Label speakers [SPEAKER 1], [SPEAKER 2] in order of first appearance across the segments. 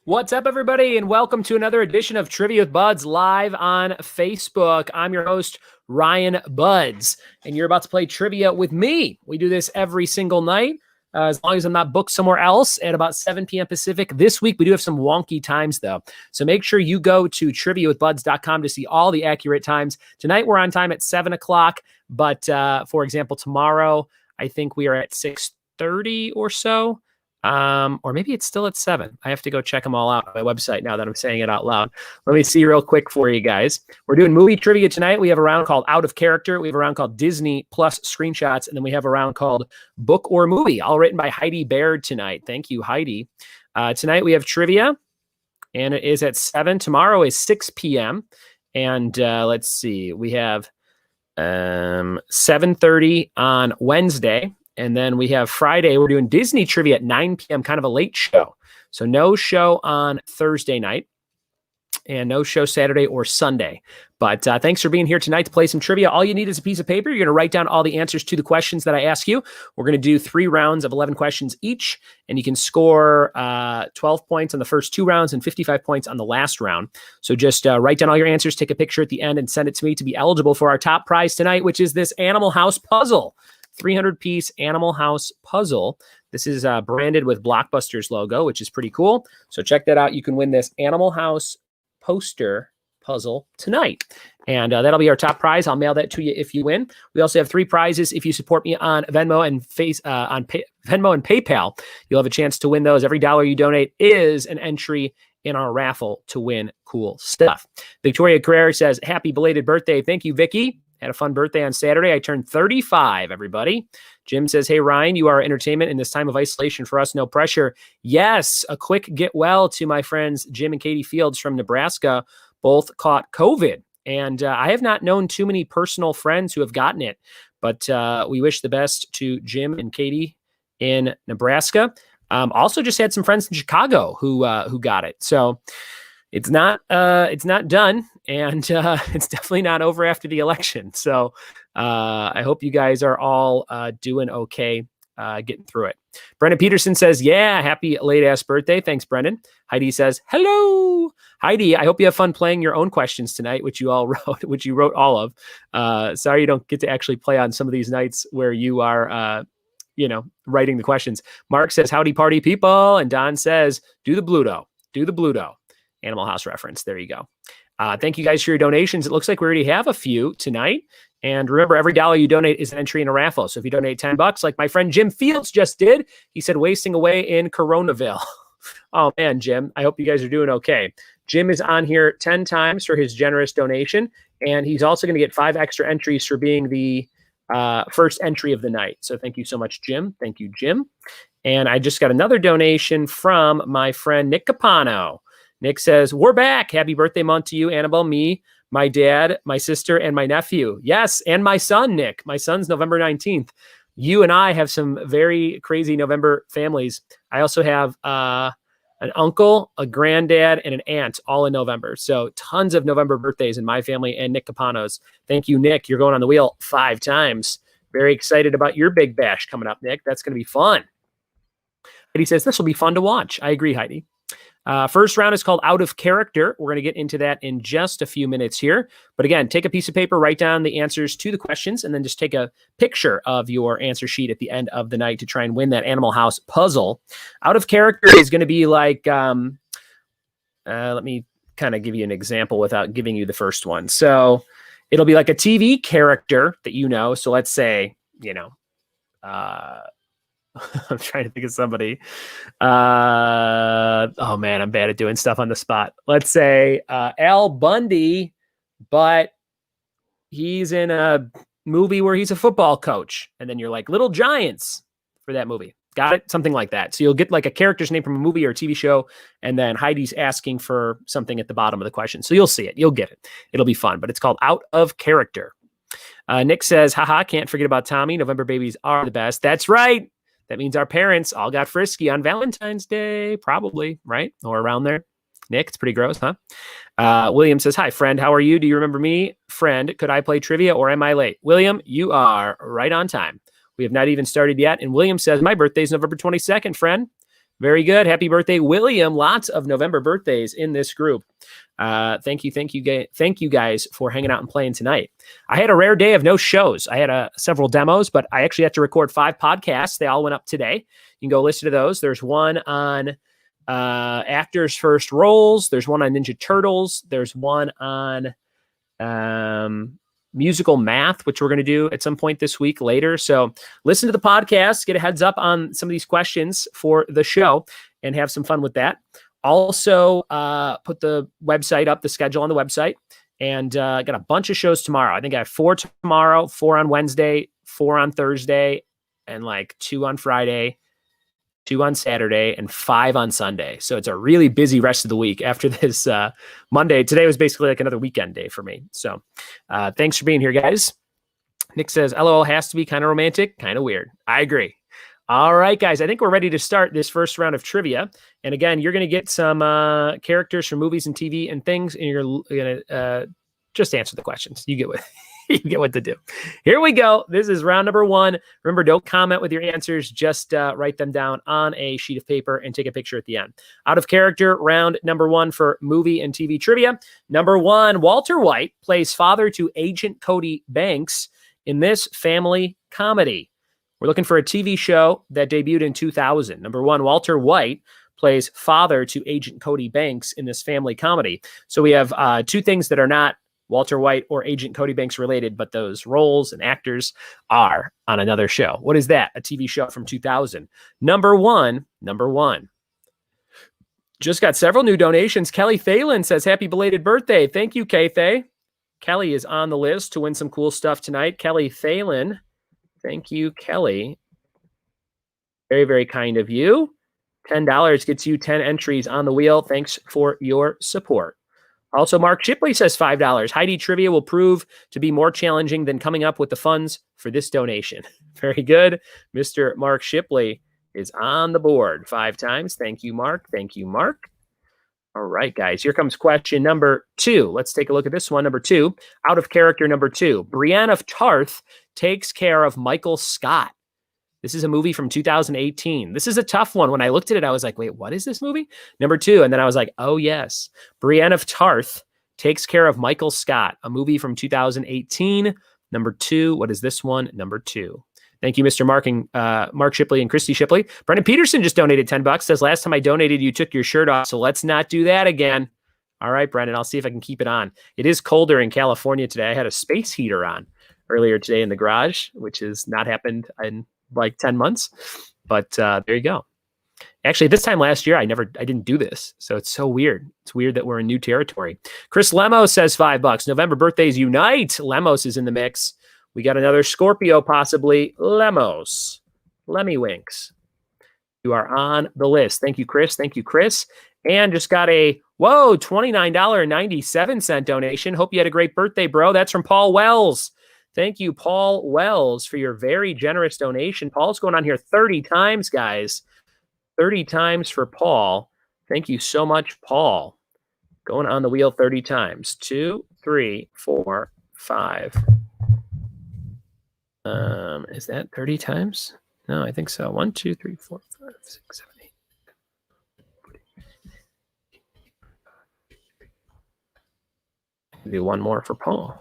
[SPEAKER 1] What's up, everybody, and welcome to another edition of Trivia with Buds live on Facebook. I'm your host, Ryan Buds, and you're about to play trivia with me. We do this every single night, as long as I'm not booked somewhere else at about 7 p.m. Pacific. This week, we do have some wonky times, though. So make sure you go to triviawithbuds.com to see all the accurate times. Tonight, we're on time at 7 o'clock, but for example, tomorrow, I think we are at 6:30 or so. Or maybe it's still at 7. I have to go check them all out on my website now that I'm saying it out loud. Let me see real quick for you guys. We're doing movie trivia tonight. We have a round called Out of Character. We have a round called Disney Plus Screenshots. And then we have a round called Book or Movie, all written by Heidi Baird tonight. Thank you, Heidi. Tonight we have trivia, and it is at 7. Tomorrow is 6 p.m. And let's see. We have 7:30 on Wednesday. And then we have Friday, we're doing Disney trivia at 9 p.m., kind of a late show. So no show on Thursday night and no show Saturday or Sunday. But thanks for being here tonight to play some trivia. All you need is a piece of paper. You're going to write down all the answers to the questions that I ask you. We're going to do 3 rounds of 11 questions each, and you can score 12 points on the first 2 rounds and 55 points on the last round. So just write down all your answers, take a picture at the end, and send it to me to be eligible for our top prize tonight, which is this Animal House puzzle. 300-piece Animal House puzzle. This is branded with Blockbuster's logo, which is pretty cool. So check that out. You can win this Animal House poster puzzle tonight. And that'll be our top prize. I'll mail that to you if you win. We also have 3 prizes if you support me on Venmo and Venmo and PayPal. You'll have a chance to win those. Every dollar you donate is an entry in our raffle to win cool stuff. Victoria Carrera says, happy belated birthday. Thank you, Vicky. Had a fun birthday on Saturday. I turned 35, everybody. Jim says, hey, Ryan, you are entertainment in this time of isolation for us. No pressure. Yes, a quick get well to my friends Jim and Katie Fields from Nebraska. Both caught COVID. And I have not known too many personal friends who have gotten it. But we wish the best to Jim and Katie in Nebraska. Also just had some friends in Chicago who got it. So it's not done, and it's definitely not over after the election. So I hope you guys are all doing okay, getting through it. Brendan Peterson says, yeah, happy late-ass birthday. Thanks, Brendan. Heidi says, hello. Heidi, I hope you have fun playing your own questions tonight, which you wrote all of. Sorry you don't get to actually play on some of these nights where you are writing the questions. Mark says, howdy, party people. And Don says, do the Bluto. Do the Bluto. Animal House reference. There you go. Thank you guys for your donations. It looks like we already have a few tonight. And remember, every dollar you donate is an entry in a raffle. So if you donate $10, like my friend Jim Fields just did, he said wasting away in Coronaville. Oh man, Jim, I hope you guys are doing okay. Jim is on here 10 times for his generous donation. And he's also going to get 5 extra entries for being the first entry of the night. So thank you so much, Jim. Thank you, Jim. And I just got another donation from my friend Nick Capano. Nick says, we're back. Happy birthday month to you, Annabelle, me, my dad, my sister, and my nephew. Yes, and my son, Nick. My son's November 19th. You and I have some very crazy November families. I also have an uncle, a granddad, and an aunt all in November. So tons of November birthdays in my family and Nick Capano's. Thank you, Nick. You're going on the wheel 5 times. Very excited about your big bash coming up, Nick. That's going to be fun. Heidi says, this will be fun to watch. I agree, Heidi. First round is called Out of Character. We're going to get into that in just a few minutes here. But again, take a piece of paper, write down the answers to the questions, and then just take a picture of your answer sheet at the end of the night to try and win that Animal House puzzle. Out of Character is going to be like, let me kind of give you an example without giving you the first one. So it'll be like a TV character that you know. So let's say, I'm trying to think of somebody. Oh man, I'm bad at doing stuff on the spot. Let's say Al Bundy, but he's in a movie where he's a football coach. And then you're like Little Giants for that movie. Got it? Something like that. So you'll get like a character's name from a movie or a TV show. And then Heidi's asking for something at the bottom of the question. So you'll see it. You'll get it. It'll be fun. But it's called Out of Character. Nick says, haha, can't forget about Tommy. November babies are the best. That's right. That means our parents all got frisky on Valentine's Day, probably, right? Or around there. Nick, it's pretty gross, huh? William says, hi, friend. How are you? Do you remember me? Friend, could I play trivia or am I late? William, you are right on time. We have not even started yet. And William says, my birthday is November 22nd, friend. Very good. Happy birthday, William. Lots of November birthdays in this group. Thank you guys for hanging out and playing tonight. I had a rare day of no shows. I had several demos, but I actually had to record 5 podcasts. They all went up today. You can go listen to those. There's one on actors' first roles. There's one on Ninja Turtles. There's one on musical math, which we're going to do at some point this week later. So listen to the podcast, get a heads up on some of these questions for the show, and have some fun with that. Also, put the website up, the schedule on the website, and got a bunch of shows tomorrow. I think I have 4 tomorrow, 4 on Wednesday, 4 on Thursday, and like 2 on Friday, 2 on Saturday, and 5 on Sunday. So it's a really busy rest of the week after this Monday. Today was basically like another weekend day for me. So thanks for being here, guys. Nick says, LOL has to be kind of romantic, kind of weird. I agree. All right, guys, I think we're ready to start this first round of trivia. And again, you're going to get some characters from movies and TV and things, and you're going to just answer the questions. You get what you get what to do. Here we go. This is round number 1. Remember, don't comment with your answers. Just write them down on a sheet of paper and take a picture at the end. Out of character, round number 1 for movie and TV trivia. Number 1, Walter White plays father to Agent Cody Banks in this family comedy. We're looking for a TV show that debuted in 2000. Number 1, Walter White plays father to Agent Cody Banks in this family comedy. So we have 2 things that are not Walter White or Agent Cody Banks related, but those roles and actors are on another show. What is that? A TV show from 2000. Number one. Just got several new donations. Kelly Thalen says, happy belated birthday. Thank you, K-Thay. Kelly is on the list to win some cool stuff tonight. Kelly Thalen. Thank you, Kelly. Very, very kind of you. $10 gets you 10 entries on the wheel. Thanks for your support. Also, Mark Shipley says $5. Heidi Trivia will prove to be more challenging than coming up with the funds for this donation. Very good. Mr. Mark Shipley is on the board 5 times. Thank you, Mark. Thank you, Mark. All right, guys. Here comes question number 2. Let's take a look at this one. Number 2, out of character number 2. Brienne of Tarth takes care of Michael Scott. This is a movie from 2018. This is a tough one. When I looked at it, I was like, wait, what is this movie? Number 2. And then I was like, oh, yes. Brienne of Tarth takes care of Michael Scott, a movie from 2018. Number 2. What is this one? Number 2. Thank you, Mr. Mark Shipley and Christy Shipley. Brendan Peterson just donated $10. Says, last time I donated, you took your shirt off. So let's not do that again. All right, Brendan, I'll see if I can keep it on. It is colder in California today. I had a space heater on earlier today in the garage, which has not happened in like 10 months, but there you go. Actually, this time last year, I didn't do this. So it's so weird. It's weird that we're in new territory. Chris Lemos says $5. November birthdays unite. Lemos is in the mix. We got another Scorpio, possibly. Lemos. Lemmy Winks. You are on the list. Thank you, Chris. Thank you, Chris. And just got a, $29.97 donation. Hope you had a great birthday, bro. That's from Paul Wells. Thank you, Paul Wells, for your very generous donation. Paul's going on here 30 times, guys. 30 times for Paul. Thank you so much, Paul. Going on the wheel 30 times. 2, 3, 4, 5. Is that 30 times? No, I think so. 1, 2, 3, 4, 5, 6, 7, 8. Do one more for Paul.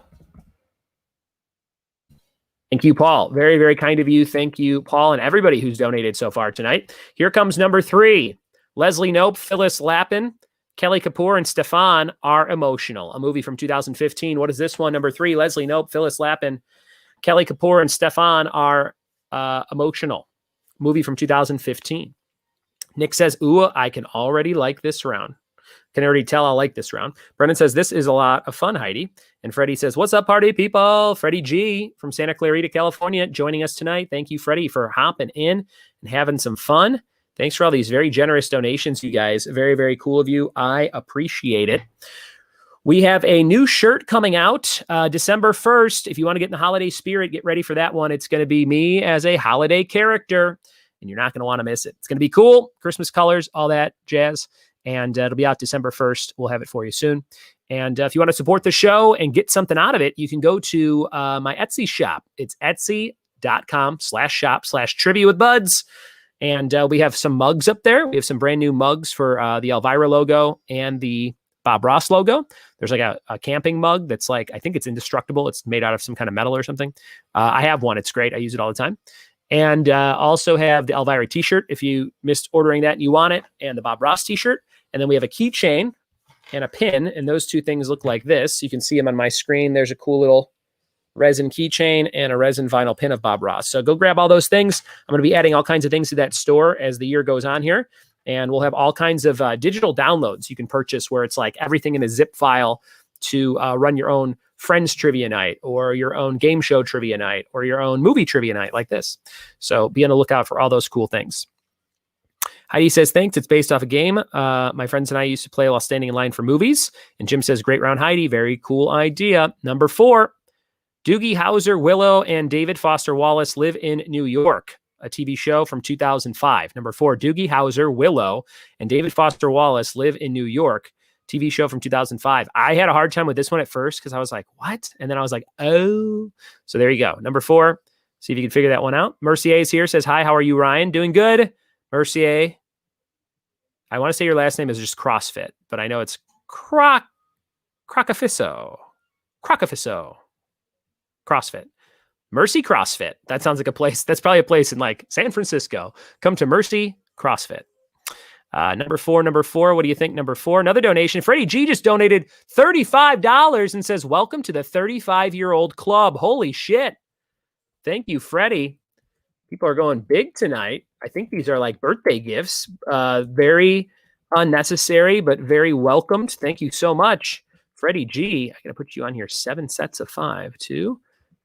[SPEAKER 1] Thank you, Paul. Very, very kind of you. Thank you, Paul, and everybody who's donated so far tonight. Here comes number 3. Leslie Knope, Phyllis Lappin, Kelly Kapoor, and Stefan Are Emotional. A movie from 2015. What is this one? Number 3, Leslie Knope, Phyllis Lappin, Kelly Kapoor, and Stefan Are Emotional. Movie from 2015. Nick says, ooh, I can already like this round. Can already tell I like this round. Brendan says, this is a lot of fun, Heidi. And Freddie says, what's up, party people? Freddie G from Santa Clarita, California, joining us tonight. Thank you, Freddie, for hopping in and having some fun. Thanks for all these very generous donations, you guys. Very, very cool of you. I appreciate it. We have a new shirt coming out December 1st. If you want to get in the holiday spirit, get ready for that one. It's going to be me as a holiday character, and you're not going to want to miss it. It's going to be cool. Christmas colors, all that jazz. And it'll be out December 1st. We'll have it for you soon. And if you want to support the show and get something out of it, you can go to my Etsy shop. It's etsy.com/shop/trivia with buds. And we have some mugs up there. We have some brand new mugs for the Elvira logo and the Bob Ross logo. There's like a camping mug that's like, I think it's indestructible. It's made out of some kind of metal or something. I have one. It's great. I use it all the time. And also have the Elvira t-shirt if you missed ordering that and you want it, and the Bob Ross t-shirt. And then we have a keychain and a pin, and those two things look like this. You can see them on my screen. There's a cool little resin keychain and a resin vinyl pin of Bob Ross. So go grab all those things. I'm going to be adding all kinds of things to that store as the year goes on here. And we'll have all kinds of digital downloads you can purchase where it's like everything in a zip file to run your own Friends trivia night or your own game show trivia night or your own movie trivia night like this. So be on the lookout for all those cool things. Heidi says, thanks. It's based off a game my friends and I used to play while standing in line for movies. And Jim says, great round, Heidi. Very cool idea. Number 4, Doogie Howser, Willow, and David Foster Wallace Live in New York, a TV show from 2005. Number 4, Doogie Howser, Willow, and David Foster Wallace Live in New York, TV show from 2005. I had a hard time with this one at first because I was like, what? And then I was like, oh. So there you go. Number 4. See if you can figure that one out. Mercier is here, says, hi, how are you, Ryan? Doing good. Mercier. I want to say your last name is just CrossFit, but I know it's Crocafiso. CrossFit. Mercy CrossFit. That sounds like a place. That's probably a place in like San Francisco. Come to Mercy CrossFit. Number four. What do you think? Number 4, another donation. Freddie G just donated $35 and says, welcome to the 35-year-old club. Holy shit. Thank you, Freddie. People are going big tonight. I think these are like birthday gifts. Very unnecessary, but very welcomed. Thank you so much, Freddie G. I got to put you on here. 7 sets of 5. 2,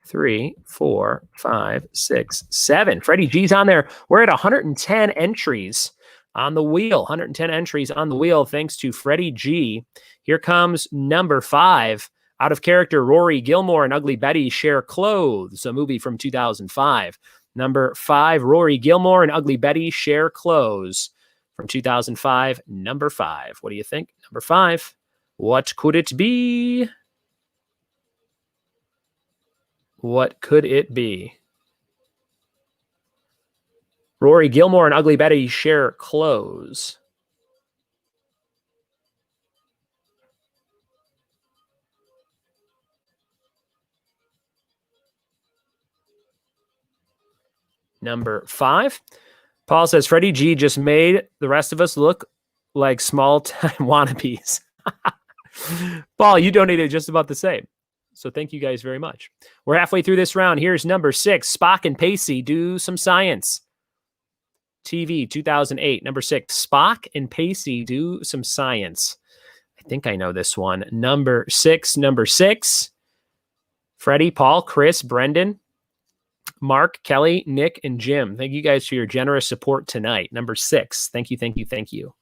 [SPEAKER 1] 3, 4, 5, 6, 7. Freddie G's on there. We're at 110 entries on the wheel. 110 entries on the wheel, thanks to Freddie G. Here comes number 5. Out of character, Rory Gilmore and Ugly Betty share clothes, a movie from 2005. Number 5, Rory Gilmore and Ugly Betty share clothes from 2005. Number 5. What do you think? Number 5. What could it be? What could it be? Rory Gilmore and Ugly Betty share clothes. Number 5. Paul says, Freddie G just made the rest of us look like small-time wannabes. Paul, you donated just about the same. So thank you guys very much. We're halfway through this round. Here's number 6. Spock and Pacey do some science. TV, 2008. Number 6. Spock and Pacey do some science. I think I know this one. Number 6. Freddie, Paul, Chris, Brendan, Mark, Kelly, Nick, and Jim. Thank you guys for your generous support tonight. Number 6. Thank you.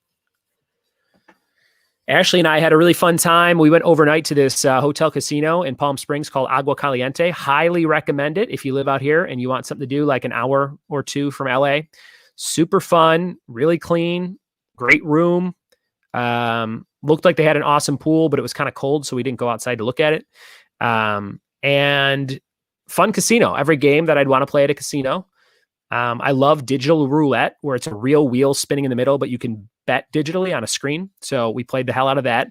[SPEAKER 1] Ashley and I had a really fun time. We went overnight to this hotel casino in Palm Springs called Agua Caliente. Highly recommend it if you live out here and you want something to do like an hour or 2 from LA. Super fun, really clean, great room. Looked like they had an awesome pool, but it was kind of cold, so we didn't go outside to look at it. And fun casino. Every game that I'd want to play at a casino. I love digital roulette, where it's a real wheel spinning in the middle, but you can bet digitally on a screen. So we played the hell out of that.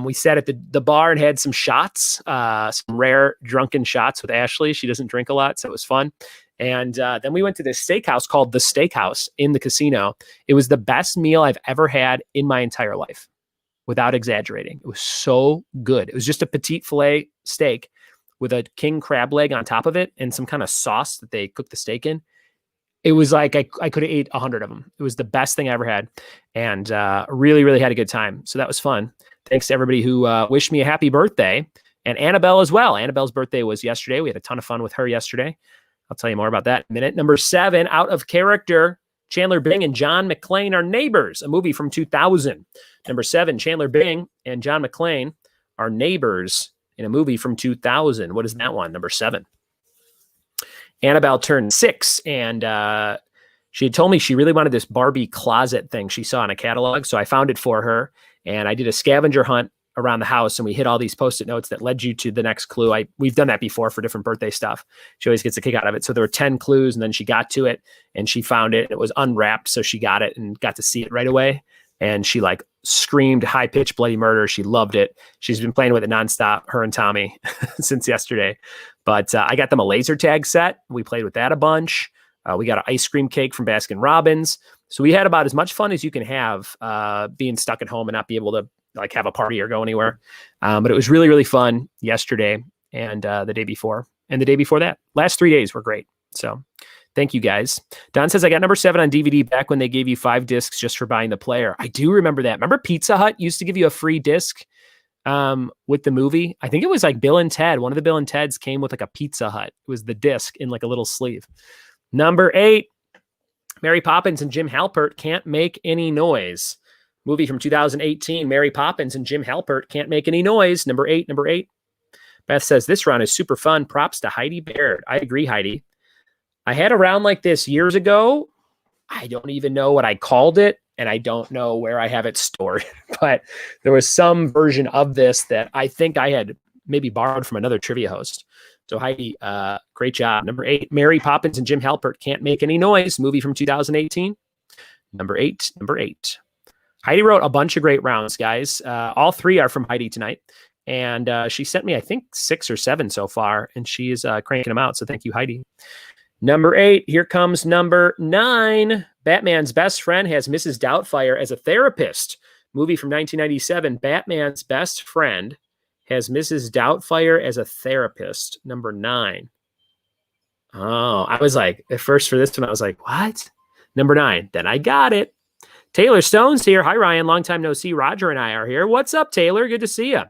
[SPEAKER 1] We sat at the bar and had some shots, some rare drunken shots with Ashley. She doesn't drink a lot, so it was fun. And then we went to this steakhouse called The Steakhouse in the casino. It was the best meal I've ever had in my entire life, without exaggerating. It was so good. It was just a petite filet steak with a king crab leg on top of it and some kind of sauce that they cooked the steak in. It was like I could have ate 100 of them. It was the best thing I ever had, and really, really had a good time. So that was fun. Thanks to everybody who wished me a happy birthday, and Annabelle as well. Annabelle's birthday was yesterday. We had a ton of fun with her yesterday. I'll tell you more about that in a minute. Number 7, Out of Character, Chandler Bing and John McClane are neighbors, a movie from 2000. Number 7, Chandler Bing and John McClane are neighbors in a movie from 2000. What is that one? Number 7. Annabelle turned 6, and she had told me she really wanted this Barbie closet thing she saw in a catalog. So I found it for her, and I did a scavenger hunt around the house, and we hit all these Post-it notes that led you to the next clue. We've done that before for different birthday stuff. She always gets a kick out of it. So there were 10 clues, and then she got to it, and she found it. It was unwrapped, so she got it and got to see it right away. And she like screamed high-pitched bloody murder. She loved it. She's been playing with it nonstop, her and Tommy, since yesterday. But I got them a laser tag set. We played with that a bunch. We got an ice cream cake from Baskin Robbins. So we had about as much fun as you can have being stuck at home and not be able to like have a party or go anywhere. But it was really, really fun yesterday and the day before and the day before that. Last 3 days were great. So thank you guys. Don says, I got number 7 on DVD back when they gave you 5 discs just for buying the player. I do remember that. Remember Pizza Hut used to give you a free disc with the movie? I think it was like Bill and Ted. One of the Bill and Teds came with like a Pizza Hut. It was the disc in like a little sleeve. Number 8, Mary Poppins and Jim Halpert Can't Make Any Noise. Movie from 2018, Mary Poppins and Jim Halpert Can't Make Any Noise. Number 8. Beth says, this round is super fun. Props to Heidi Baird. I agree, Heidi. I had a round like this years ago. I don't even know what I called it, and I don't know where I have it stored. But there was some version of this that I think I had maybe borrowed from another trivia host. So Heidi, great job. Number 8, Mary Poppins and Jim Halpert Can't Make Any Noise. Movie from 2018. Number 8. Heidi wrote a bunch of great rounds, guys. All 3 are from Heidi tonight. And she sent me, I think, 6 or 7 so far. And she is cranking them out. So thank you, Heidi. Number 8, here comes number 9. Batman's best friend has Mrs. Doubtfire as a therapist. Movie from 1997. Batman's best friend has Mrs. Doubtfire as a therapist. Number 9. Oh, I was like, at first for this one, I was like, what? Number 9. Then I got it. Taylor Stone's here. Hi, Ryan. Long time no see. Roger and I are here. What's up, Taylor? Good to see you.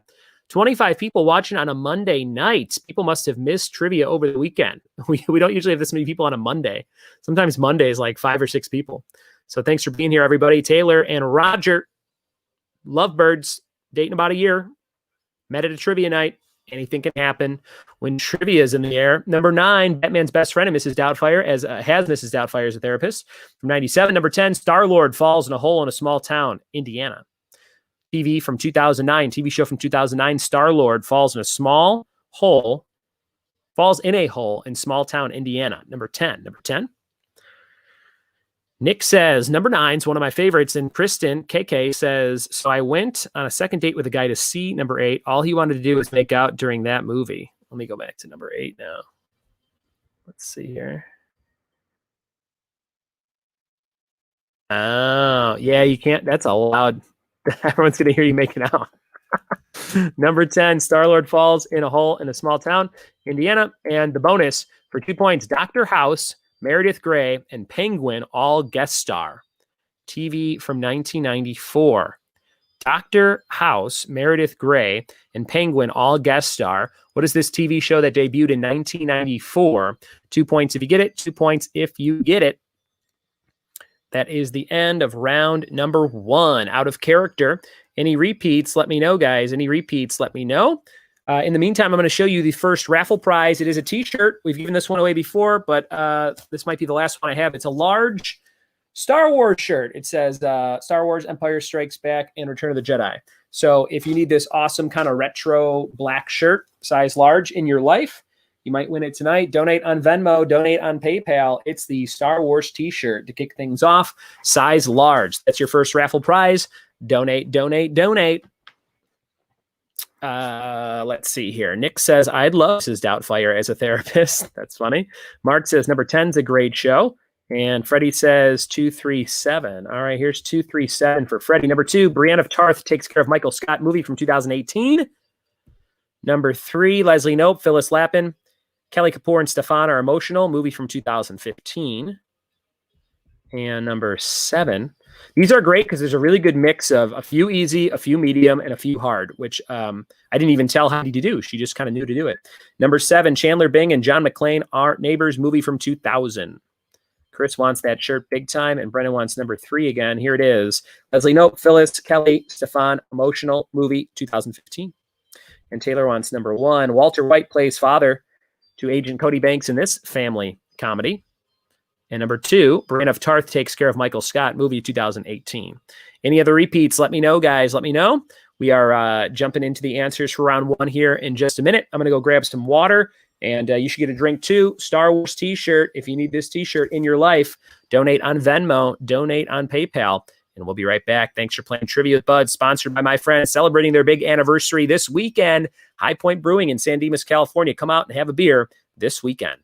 [SPEAKER 1] 25 people watching on a Monday night. People must have missed trivia over the weekend. We don't usually have this many people on a Monday. Sometimes Monday is like 5 or 6 people. So thanks for being here, everybody. Taylor and Roger, lovebirds, dating about a year. Met at a trivia night. Anything can happen when trivia is in the air. Number 9, Batman's best friend and Mrs. Doubtfire has Mrs. Doubtfire as a therapist. From 97, number 10, Star-Lord falls in a hole in a small town, Indiana. TV from 2009, TV show from 2009, Star-Lord falls in a hole in small town, Indiana. Number 10. Nick says, number 9 is one of my favorites. And Kristen, KK, says, so I went on a second date with a guy to see number 8. All he wanted to do was make out during that movie. Let me go back to number 8 now. Let's see here. Oh, yeah, you can't. That's allowed. Everyone's going to hear you making out. Number 10, Star-Lord falls in a hole in a small town, Indiana. And the bonus for 2 points, Dr. House, Meredith Grey, and Penguin all guest star. TV from 1994. Dr. House, Meredith Grey, and Penguin all guest star. What is this TV show that debuted in 1994? 2 points if you get it. 2 points if you get it. That is the end of round number 1. Out of character. Any repeats, let me know, guys. Any repeats, let me know. In the meantime, I'm going to show you the first raffle prize. It is a t-shirt. We've given this one away before, but this might be the last one I have. It's a large Star Wars shirt. It says Star Wars Empire Strikes Back and Return of the Jedi. So if you need this awesome kind of retro black shirt, size large in your life, you might win it tonight. Donate on Venmo, donate on PayPal. It's the Star Wars t-shirt to kick things off. Size large. That's your first raffle prize. Donate. Let's see here. Nick says, I'd love Mrs. Doubtfire as a therapist. That's funny. Mark says, number 10 is a great show. And Freddie says 237. All right, here's 237 for Freddie. Number 2, Brienne of Tarth takes care of Michael Scott, movie from 2018. Number 3, Leslie Knope, Phyllis Lappin, Kelly Kapoor and Stefan are emotional, movie from 2015. And number 7. These are great because there's a really good mix of a few easy, a few medium, and a few hard, which I didn't even tell Heidi to do. She just kind of knew to do it. Number 7, Chandler Bing and John McClane are neighbors, movie from 2000. Chris wants that shirt big time, and Brennan wants number 3 again. Here it is. Leslie Knope, Phyllis, Kelly, Stefan, emotional, movie 2015. And Taylor wants number 1. Walter White plays father to Agent Cody Banks in this family comedy. And number 2, Brienne of Tarth takes care of Michael Scott, movie 2018. Any other repeats? Let me know, guys. Let me know. We are jumping into the answers for round 1 here in just a minute. I'm going to go grab some water, and you should get a drink too. Star Wars t-shirt. If you need this t-shirt in your life, donate on Venmo, donate on PayPal, and we'll be right back. Thanks for playing Trivia with Bud, sponsored by my friends celebrating their big anniversary this weekend. High Point Brewing in San Dimas, California. Come out and have a beer this weekend.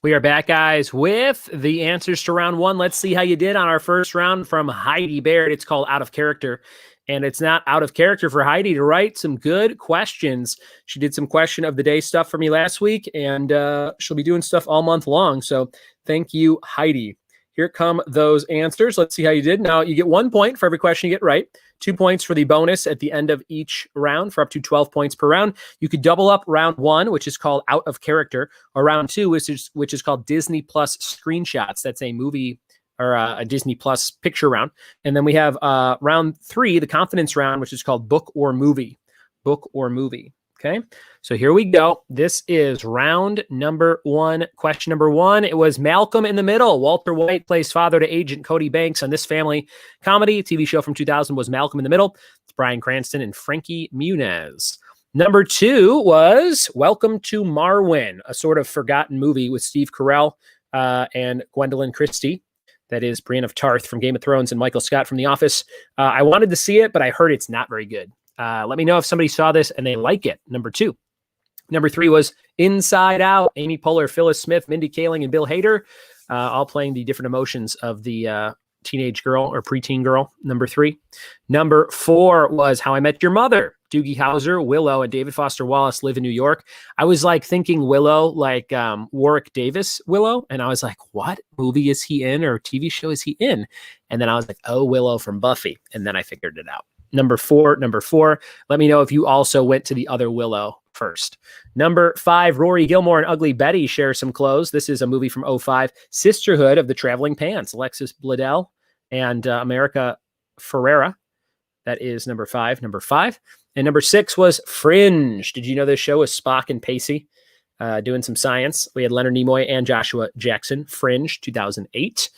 [SPEAKER 1] We are back, guys, with the answers to round 1. Let's see how you did on our first round from Heidi Baird. It's called Out of Character. And it's not out of character for Heidi to write some good questions. She did some question of the day stuff for me last week, and she'll be doing stuff all month long. So thank you, Heidi. Here come those answers. Let's see how you did. Now, you get 1 point for every question you get right. 2 points for the bonus at the end of each round for up to 12 points per round. You could double up round 1, which is called Out of Character, or round 2, which is called Disney Plus Screenshots. That's a movie or a Disney Plus picture round. And then we have round 3, the confidence round, which is called Book or Movie. Book or Movie. Okay, so here we go. This is round number 1. Question number 1. It was Malcolm in the Middle. Walter White plays father to Agent Cody Banks on this family comedy. TV show from 2000 was Malcolm in the Middle. It's Bryan Cranston and Frankie Muniz. Number 2 was Welcome to Marwen, a sort of forgotten movie with Steve Carell and Gwendolyn Christie. That is Brienne of Tarth from Game of Thrones and Michael Scott from The Office. I wanted to see it, but I heard it's not very good. Let me know if somebody saw this and they like it. Number 2. Number 3 was Inside Out. Amy Poehler, Phyllis Smith, Mindy Kaling, and Bill Hader, all playing the different emotions of the teenage girl or preteen girl. Number 3. Number 4 was How I Met Your Mother. Doogie Howser, Willow, and David Foster Wallace live in New York. I was like thinking Willow, like Warwick Davis Willow. And I was like, what movie is he in or TV show is he in? And then I was like, oh, Willow from Buffy. And then I figured it out. Number 4. Let me know if you also went to the other Willow first. Number 5, Rory Gilmore and Ugly Betty share some clothes. This is a movie from 2005. Sisterhood of the Traveling Pants. Alexis Bledel and America Ferrera. That is number 5. And number 6 was Fringe. Did you know this show was Spock and Pacey doing some science? We had Leonard Nimoy and Joshua Jackson. Fringe, 2008.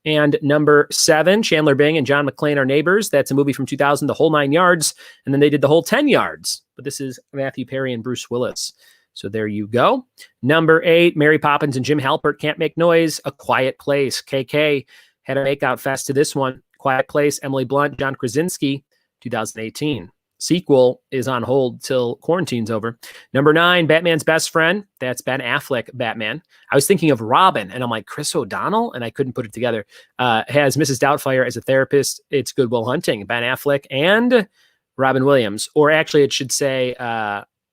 [SPEAKER 1] And number 7, Chandler Bing and John McClane Are Neighbors. That's a movie from 2000, The Whole 9 Yards. And then they did The Whole 10 Yards. But this is Matthew Perry and Bruce Willis. So there you go. Number 8, Mary Poppins and Jim Halpert Can't Make Noise. A Quiet Place. KK had a makeout fest to this one. Quiet Place, Emily Blunt, John Krasinski, 2018. Sequel is on hold till quarantine's over. Number 9, Batman's Best Friend. That's Ben Affleck Batman. I was thinking of Robin, and I'm like, Chris O'Donnell? And I couldn't put it together. Has Mrs. Doubtfire as a therapist. It's Good Will Hunting. Ben Affleck and Robin Williams. Or actually, it should say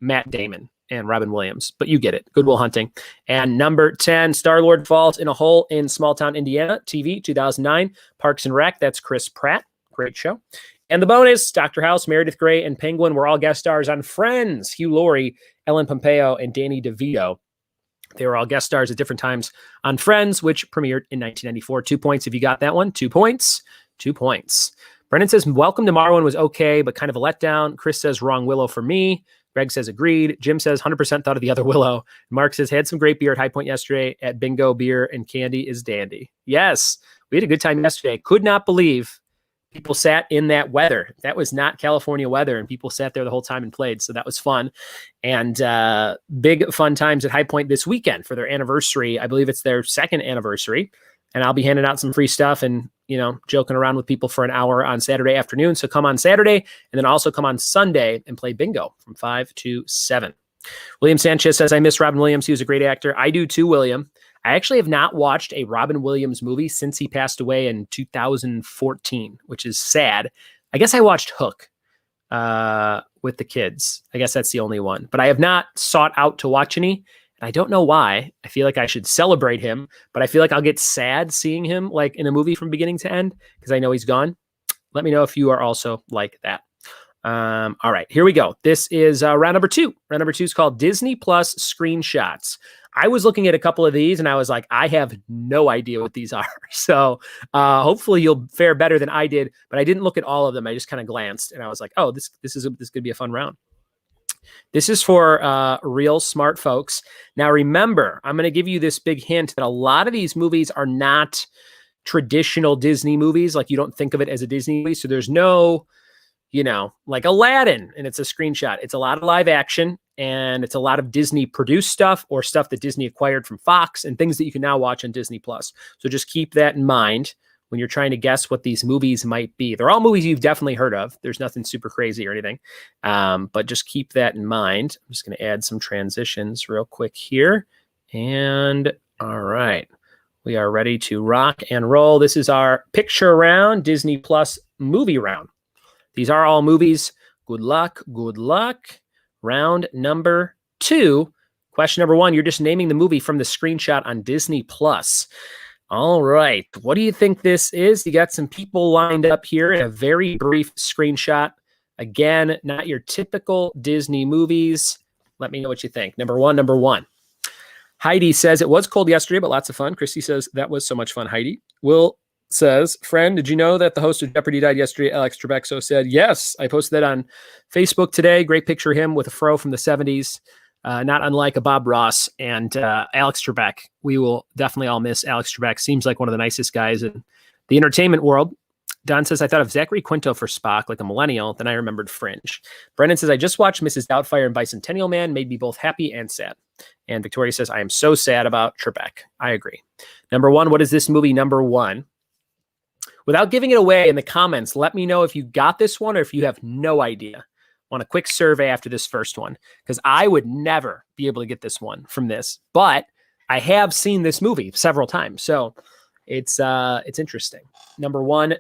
[SPEAKER 1] Matt Damon and Robin Williams. But you get it. Good Will Hunting. And number 10, Star-Lord Falls in a Hole in Small Town, Indiana. TV, 2009. Parks and Rec. That's Chris Pratt. Great show. And the bonus, Dr. House, Meredith Grey, and Penguin were all guest stars on Friends. Hugh Laurie, Ellen Pompeo, and Danny DeVito. They were all guest stars at different times on Friends, which premiered in 1994. 2 points if you got that one. 2 points. 2 points. Brendan says, Welcome to Marwen was okay, but kind of a letdown. Chris says, wrong Willow for me. Greg says, agreed. Jim says, 100% thought of the other Willow. Mark says, had some great beer at High Point yesterday at Bingo Beer, and candy is dandy. Yes, we had a good time yesterday. Could not believe people sat in that weather. That was not California weather, and people sat there the whole time and played. So that was fun. And big fun times at High Point this weekend for their anniversary. I believe it's their 2nd anniversary. And I'll be handing out some free stuff and, joking around with people for an hour on Saturday afternoon. So come on Saturday, and then also come on Sunday and play bingo from 5 to 7. William Sanchez says, I miss Robin Williams. He was a great actor. I do too, William. I actually have not watched a Robin Williams movie since he passed away in 2014, which is sad. I guess I watched Hook with the kids. I guess that's the only one. But I have not sought out to watch any. And I don't know why. I feel like I should celebrate him, but I feel like I'll get sad seeing him like in a movie from beginning to end because I know he's gone. Let me know if you are also like that. All right, here we go. This is round number 2. Round number 2 is called Disney Plus Screenshots. I was looking at a couple of these and I was like, I have no idea what these are. So hopefully you'll fare better than I did, but I didn't look at all of them. I just kind of glanced and I was like, oh, this could be a fun round. This is for real smart folks. Now, remember, I'm going to give you this big hint that a lot of these movies are not traditional Disney movies. Like you don't think of it as a Disney movie. So there's no, like Aladdin and it's a screenshot. It's a lot of live action and it's a lot of Disney produced stuff or stuff that Disney acquired from Fox and things that you can now watch on Disney Plus. So just keep that in mind when you're trying to guess what these movies might be. They're all movies you've definitely heard of. There's nothing super crazy or anything, but just keep that in mind. I'm just going to add some transitions real quick here. And all right, we are ready to rock and roll. This is our picture round, Disney Plus movie round. These are all movies. Good luck. Good luck. Round number 2. Question number 1. You're just naming the movie from the screenshot on Disney Plus. All right. What do you think this is? You got some people lined up here in a very brief screenshot. Again, not your typical Disney movies. Let me know what you think. Number one. Heidi says, it was cold yesterday, but lots of fun. Christy says, that was so much fun, Heidi. Will says, friend, did you know that the host of Jeopardy died yesterday? Alex Trebek said, yes. I posted that on Facebook today. Great picture of him with a fro from the 70s. Not unlike a Bob Ross and Alex Trebek. We will definitely all miss Alex Trebek. Seems like one of the nicest guys in the entertainment world. Don says, I thought of Zachary Quinto for Spock like a millennial. Then I remembered Fringe. Brendan says, I just watched Mrs. Doubtfire and Bicentennial Man. Made me both happy and sad. And Victoria says, I am so sad about Trebek. I agree. Number one, what is this movie? Number one. Without giving it away in the comments, let me know if you got this one or if you have no idea. Want a quick survey after this first one, because I would never be able to get this one from this, but I have seen this movie several times, so it's interesting. Number one.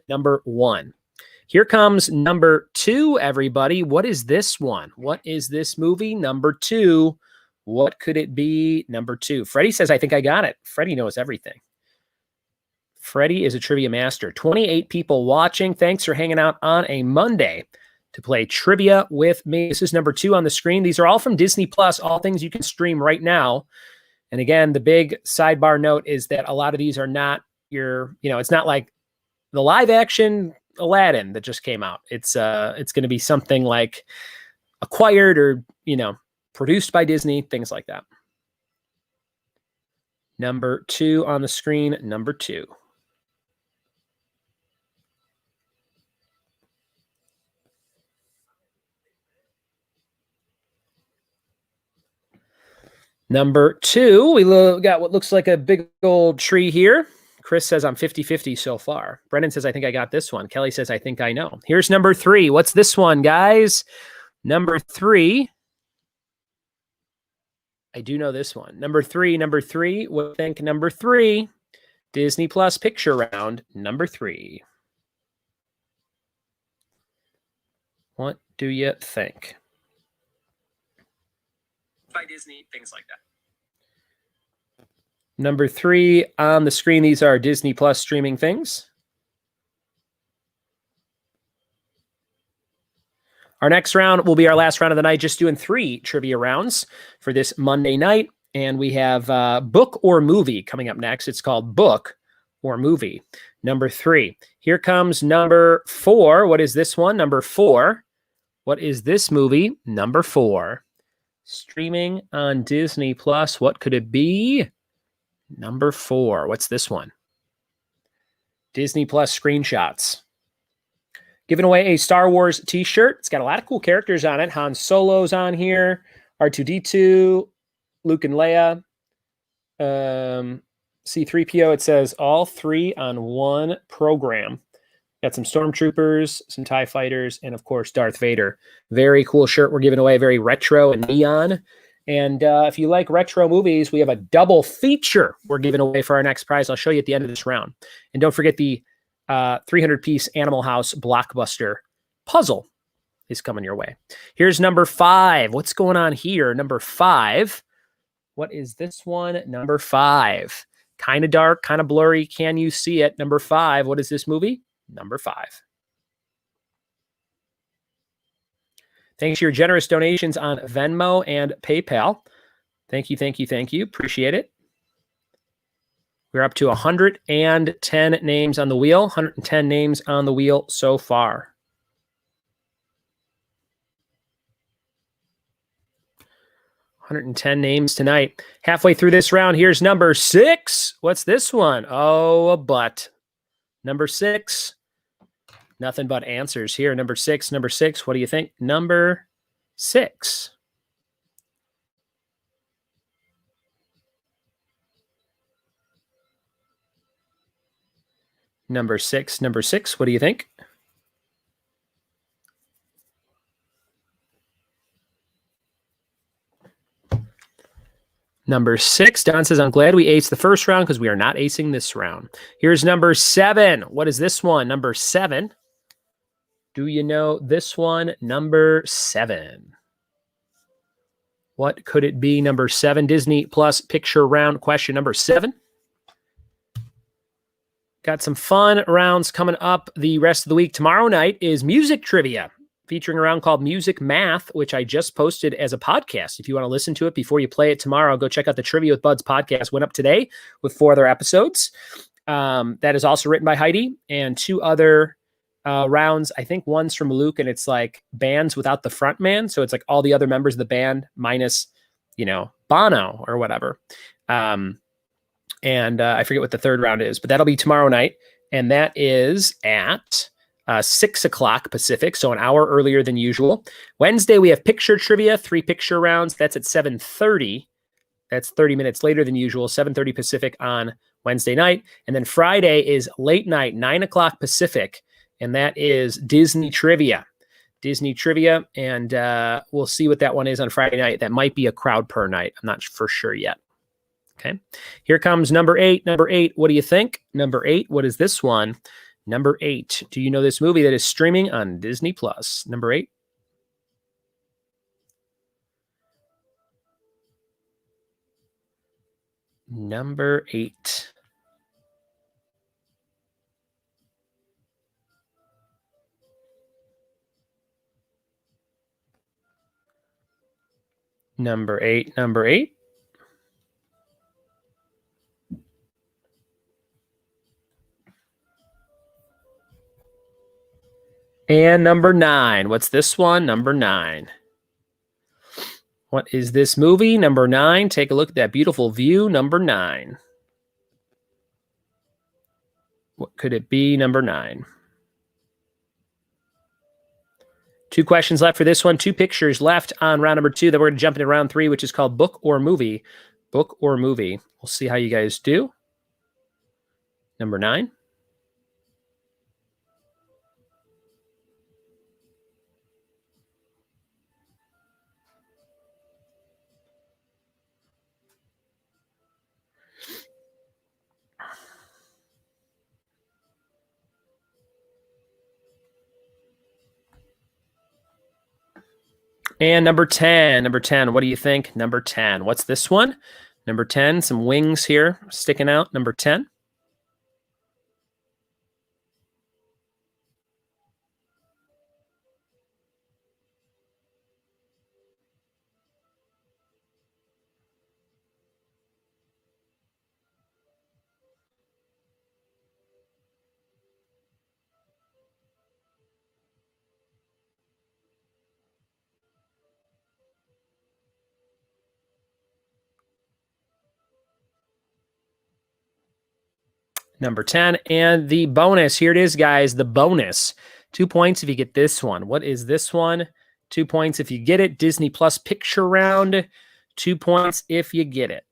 [SPEAKER 1] Here comes number two, everybody. What is this one? What is this movie? Number two. What could it be? Number two. Freddie says, I think I got it. Freddie knows everything. Freddie is a trivia master. 28 people watching. Thanks for hanging out on a Monday to play trivia with me. This is number two on the screen. These are all from Disney Plus, all things you can stream right now. And again, the big sidebar note is that a lot of these are not it's not like the live action Aladdin that just came out. It's going to be something like acquired or, produced by Disney, things like that. Number two on the screen, number two. Number two, we got what looks like a big old tree here. Chris says, I'm 50-50 so far. Brendan says, I think I got this one. Kelly says, I think I know. Here's number three. What's this one, guys? Number three. I do know this one. Number three. What do you think? Number three. Disney Plus picture round. Number three. What do you think? By Disney, things like that. Number three on the screen. These are Disney Plus streaming things. Our next round will be our last round of the night, just doing 3 trivia rounds for this Monday night. And we have book or movie coming up next. It's called Book or Movie. Number 3. Here comes number 4. What is this one? Number 4. What is this movie? Number 4. Streaming on Disney Plus. What could it be? Number 4. What's this one? Disney Plus screenshots. Giving away a Star Wars t-shirt. It's got a lot of cool characters on it. Han Solo's on here. R2-D2. Luke and Leia. C-3PO. It says all 3 on one program. Got some Stormtroopers, some TIE Fighters, and of course, Darth Vader. Very cool shirt we're giving away. Very retro and neon. And if you like retro movies, we have a double feature we're giving away for our next prize. I'll show you at the end of this round. And don't forget the 300-piece Animal House blockbuster puzzle is coming your way. Here's number 5. What's going on here? Number 5. What is this one? Number 5. Kind of dark, kind of blurry. Can you see it? Number 5. What is this movie? Number 5. Thanks to your generous donations on Venmo and PayPal. Thank you. Appreciate it. We're up to 110 names on the wheel. 110 names on the wheel so far. $110 names tonight. Halfway through this round, here's number 6. What's this one? Oh, a butt. Number 6. Nothing but answers here. Number 6. What do you think? Number 6. Number 6. What do you think? Number 6. Don says, I'm glad we aced the first round because we are not acing this round. Here's number 7. What is this one? Number 7. Do you know this one? Number 7. What could it be? Number 7. Disney Plus picture round question number 7. Got some fun rounds coming up the rest of the week. Tomorrow night is music trivia, featuring a round called Music Math, which I just posted as a podcast. If you want to listen to it before you play it tomorrow, go check out the Trivia with Buds podcast. Went up today with 4 other episodes. That is also written by Heidi, and 2 other rounds. I think one's from Luke, and it's like bands without the front man. So it's like all the other members of the band minus, Bono or whatever. And I forget what the third round is, but that'll be tomorrow night. And that is at 6 o'clock Pacific, so an hour earlier than usual. Wednesday, we have picture trivia, 3 picture rounds. That's at 7:30. That's 30 minutes later than usual, 7:30 Pacific on Wednesday night. And then Friday is late night, 9 o'clock Pacific, and that is Disney trivia. Disney trivia, and we'll see what that one is on Friday night. That might be a crowd per night. I'm not for sure yet. Okay, here comes number 8. Number 8, what do you think? Number 8, what is this one? Number 8, do you know this movie that is streaming on Disney Plus? Number 8. Number 8. Number 8. Number 8. And number 9. What's this one? Number 9. What is this movie? Number 9. Take a look at that beautiful view. Number 9. What could it be? Number 9. 2 questions left for this one. 2 pictures left on round number 2. Then we're going to jump into round 3, which is called Book or Movie. Book or Movie. We'll see how you guys do. Number 9. And number 10. Number 10. What do you think? Number 10. What's this one? Number 10. Some wings here sticking out. Number 10. Number 10. And the bonus. Here it is, guys. The bonus. 2 points if you get this one. What is this one? 2 points if you get it. Disney Plus picture round. 2 points if you get it.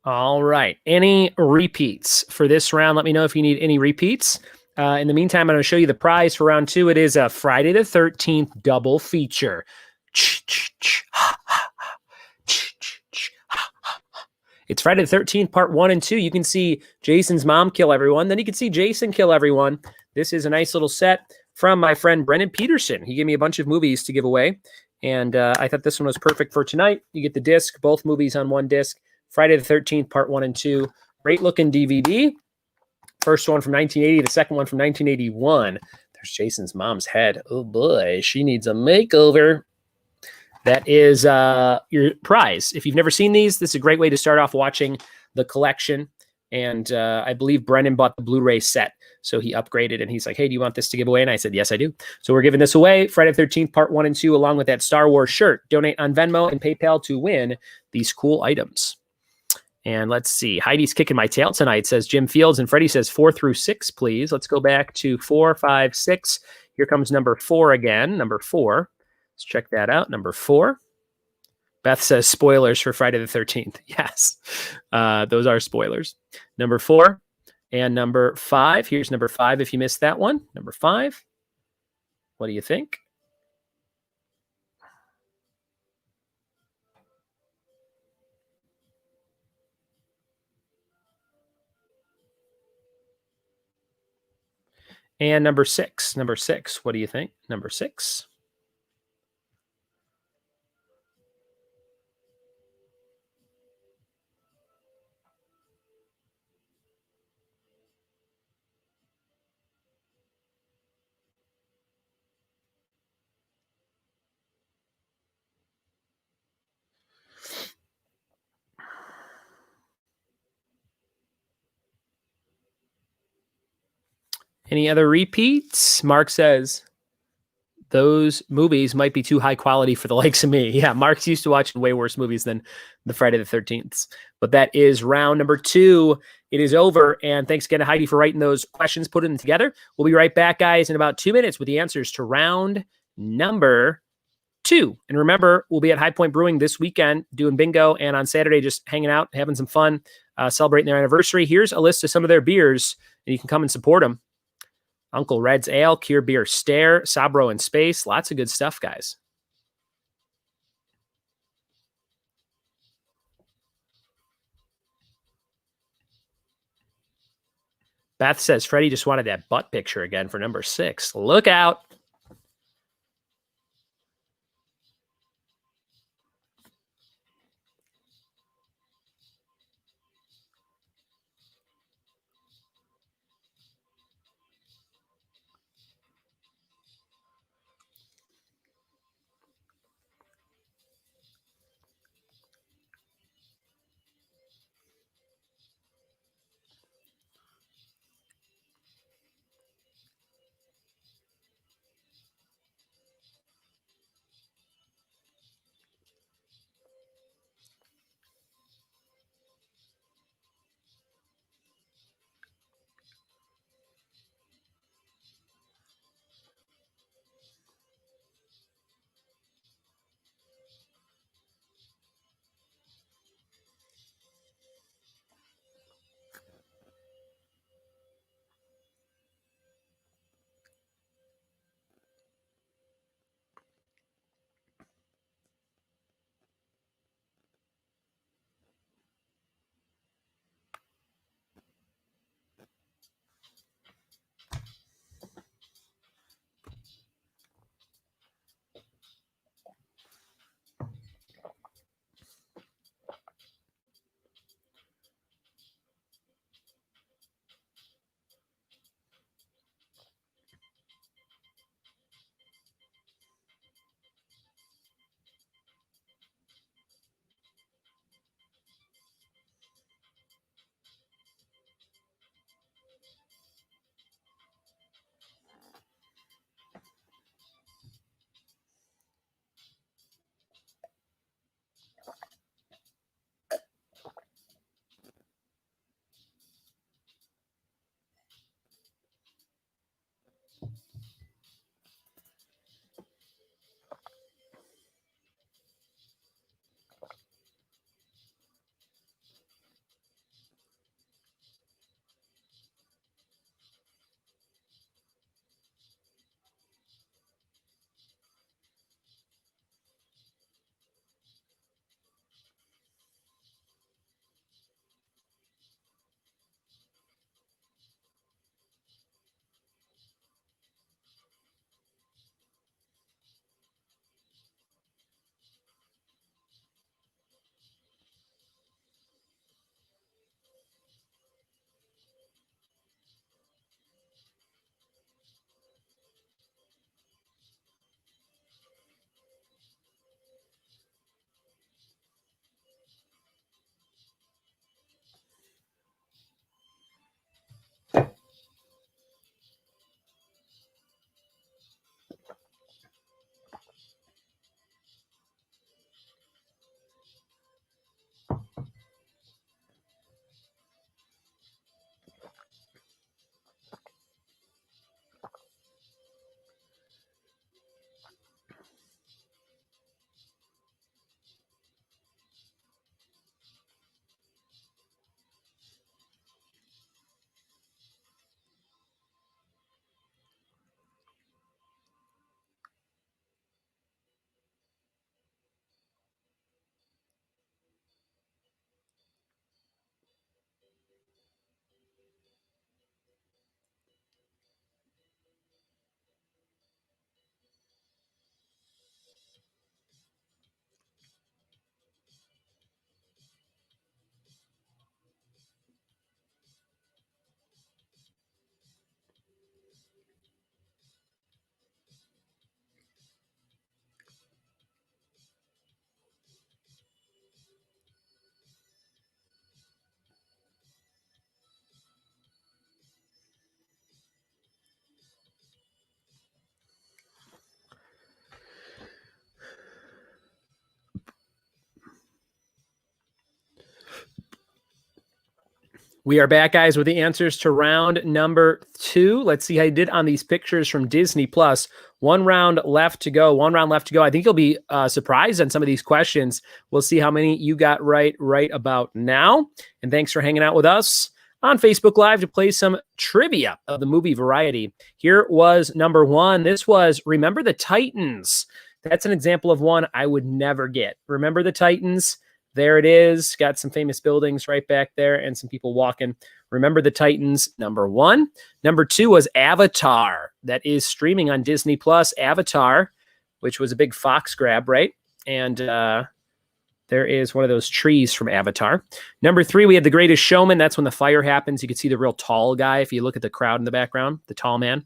[SPEAKER 1] All right. Any repeats for this round? Let me know if you need any repeats. In the meantime, I'm going to show you the prize for round 2. It is a Friday the 13th double feature. It's Friday the 13th, part 1 and 2. You can see Jason's mom kill everyone. Then you can see Jason kill everyone. This is a nice little set from my friend Brendan Peterson. He gave me a bunch of movies to give away, and I thought this one was perfect for tonight. You get the disc, both movies on one disc. Friday the 13th, part 1 and 2. Great looking DVD. First one from 1980, the second one from 1981. There's Jason's mom's head. Oh boy, she needs a makeover. That is your prize. If you've never seen these, this is a great way to start off watching the collection. And I believe Brennan bought the Blu-ray set. So he upgraded and he's like, hey, do you want this to give away? And I said, yes, I do. So we're giving this away Friday the 13th, part 1 and 2, along with that Star Wars shirt. Donate on Venmo and PayPal to win these cool items. And let's see. Heidi's kicking my tail tonight, says Jim Fields. And Freddie says 4 through 6, please. Let's go back to 4, 5, 6. Here comes number 4 again. Number 4. Let's check that out. Number 4. Beth says spoilers for Friday the 13th. Yes, those are spoilers. Number 4 and number 5. Here's number 5 if you missed that one. Number 5. What do you think? And number six. Number six. What do you think? Number six. Any other repeats? Mark says those movies might be too high quality for the likes of me. Yeah, Mark's used to watching way worse movies than the Friday the 13th. But that is round number 2. It is over. And thanks again to Heidi for writing those questions, putting them together. We'll be right back, guys, in about 2 minutes with the answers to round number 2. And remember, we'll be at High Point Brewing this weekend doing bingo, and on Saturday just hanging out, having some fun, celebrating their anniversary. Here's a list of some of their beers, and you can come and support them. Uncle Red's Ale, Cure Beer Stare, Sabro in Space. Lots of good stuff, guys. Beth says Freddie just wanted that butt picture again for number 6. Look out. We are back, guys, with the answers to round number 2. Let's see how you did on these pictures from Disney Plus. One round left to go. I think you'll be surprised on some of these questions. We'll see how many you got right about now. And thanks for hanging out with us on Facebook Live to play some trivia of the movie variety. Here was number 1. This was Remember the Titans. That's an example of one I would never get. Remember the Titans? There it is. Got some famous buildings right back there and some people walking. Remember the Titans, number 1. Number 2 was Avatar. That is streaming on Disney Plus. Avatar, which was a big Fox grab, right? And there is one of those trees from Avatar. Number 3, we had The Greatest Showman. That's when the fire happens. You can see the real tall guy if you look at the crowd in the background, the tall man,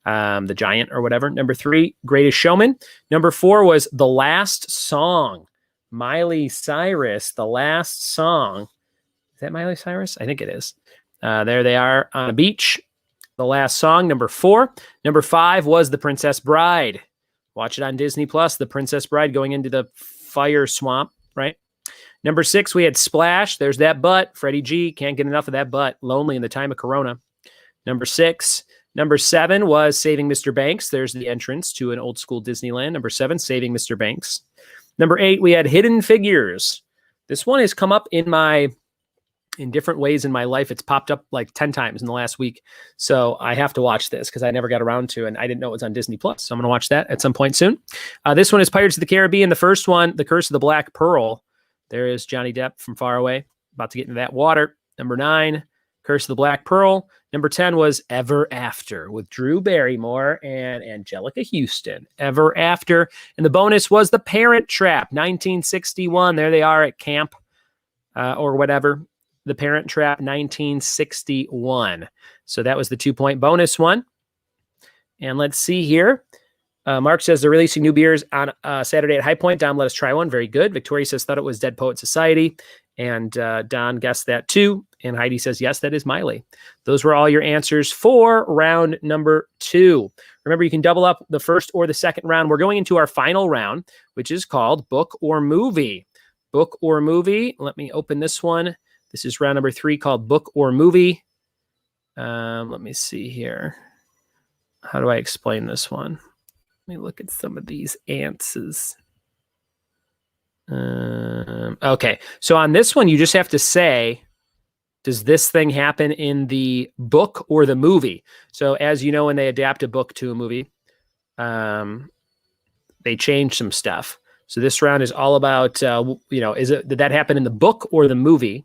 [SPEAKER 1] the giant or whatever. Number 3, Greatest Showman. Number 4 was The Last Song. Miley Cyrus, The Last Song. Is that Miley Cyrus? I think it is. There they are on a beach. The Last Song, number 4. Number 5 was The Princess Bride. Watch it on Disney Plus. The Princess Bride going into the fire swamp, right? Number 6, we had Splash. There's that butt. Freddie G. Can't get enough of that butt. Lonely in the time of Corona. Number 6. Number 7 was Saving Mr. Banks. There's the entrance to an old school Disneyland. Number 7, Saving Mr. Banks. Number 8, we had Hidden Figures. This one has come up in different ways in my life. It's popped up like 10 times in the last week. So I have to watch this because I never got around to, and I didn't know it was on Disney Plus. So I'm going to watch that at some point soon. This one is Pirates of the Caribbean. The first one, The Curse of the Black Pearl. There is Johnny Depp from far away, about to get into that water. Number 9, Curse of the Black Pearl. Number 10 was Ever After with Drew Barrymore and Angelica Houston. Ever After. And the bonus was The Parent Trap, 1961. There they are at camp or whatever. The Parent Trap, 1961. So that was the 2-point bonus one. And let's see here. Mark says they're releasing new beers on Saturday at High Point. Dom, let us try one. Very good. Victoria says thought it was Dead Poet Society. And Don guessed that too. And Heidi says, yes, that is Miley. Those were all your answers for round number 2. Remember, you can double up the first or the second round. We're going into our final round, which is called Book or Movie. Book or Movie. Let me open this one. This is round number 3 called Book or Movie. Let me see here. How do I explain this one? Let me look at some of these answers. Okay, so on this one, you just have to say, does this thing happen in the book or the movie? So as you know, when they adapt a book to a movie, they change some stuff. So this round is all about, did that happen in the book or the movie?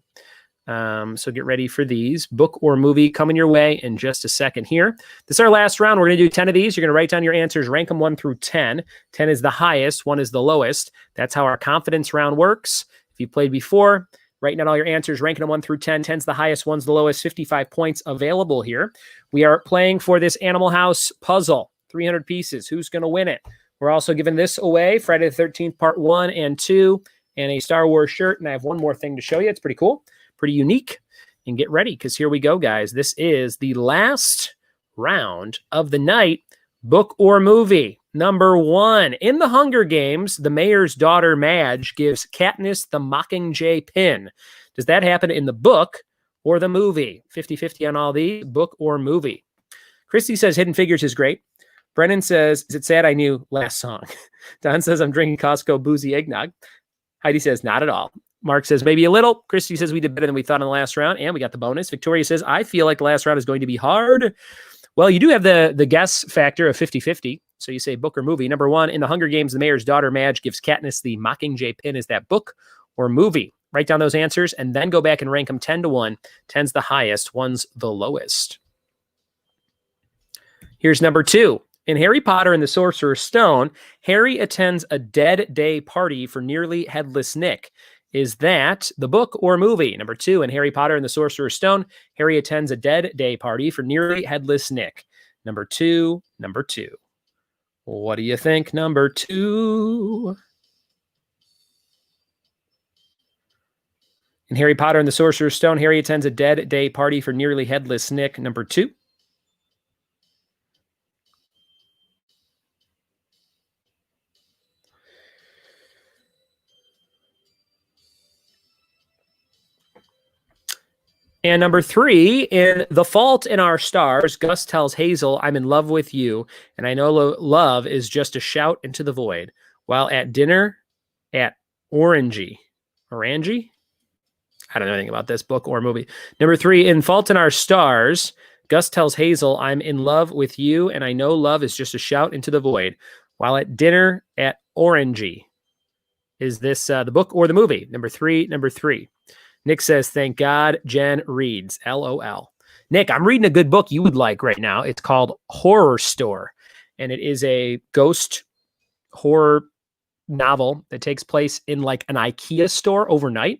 [SPEAKER 1] So get ready for these. Book or movie coming your way in just a second here. This is our last round. We're going to do 10 of these. You're going to write down your answers, rank them 1 through 10. 10 is the highest, 1 is the lowest. That's how our confidence round works. If you played before, writing down all your answers, ranking them 1 through 10. 10's the highest, 1's the lowest. 55 points available here. We are playing for this Animal House puzzle. 300 pieces. Who's going to win it? We're also giving this away, Friday the 13th, part 1 and 2, and a Star Wars shirt. And I have one more thing to show you. It's pretty cool. Pretty unique. And get ready, because here we go, guys. This is the last round of the night. Book or movie. Number 1. In the Hunger Games, the mayor's daughter, Madge, gives Katniss the Mockingjay pin. Does that happen in the book or the movie? 50-50 on all these. Book or movie. Christy says Hidden Figures is great. Brennan says, is it sad I knew Last Song? Don says, I'm drinking Costco boozy eggnog. Heidi says, not at all. Mark says, maybe a little. Christy says, we did better than we thought in the last round, and we got the bonus. Victoria says, I feel like the last round is going to be hard. Well, you do have the guess factor of 50-50. So you say book or movie. Number 1, in the Hunger Games, the mayor's daughter, Madge, gives Katniss the Mockingjay pin. Is that book or movie? Write down those answers and then go back and rank them 10-1. 10's the highest, 1's the lowest. Here's number 2. In Harry Potter and the Sorcerer's Stone, Harry attends a dead day party for nearly headless Nick. Is that the book or movie? Number 2, in Harry Potter and the Sorcerer's Stone, Harry attends a dead day party for nearly headless Nick. Number 2. What do you think? Number 2. In Harry Potter and the Sorcerer's Stone, Harry attends a dead day party for nearly headless Nick. Number 2. And number 3, in The Fault in Our Stars, Gus tells Hazel, I'm in love with you, and I know love is just a shout into the void. While at dinner at Orangey. Orangey? I don't know anything about this book or movie. Number 3, in Fault in Our Stars, Gus tells Hazel, I'm in love with you, and I know love is just a shout into the void. While at dinner at Orangey. Is this the book or the movie? Number 3. Nick says, thank God Jen reads. LOL. Nick, I'm reading a good book you would like right now. It's called Horror Store, and it is a ghost horror novel that takes place in like an IKEA store overnight.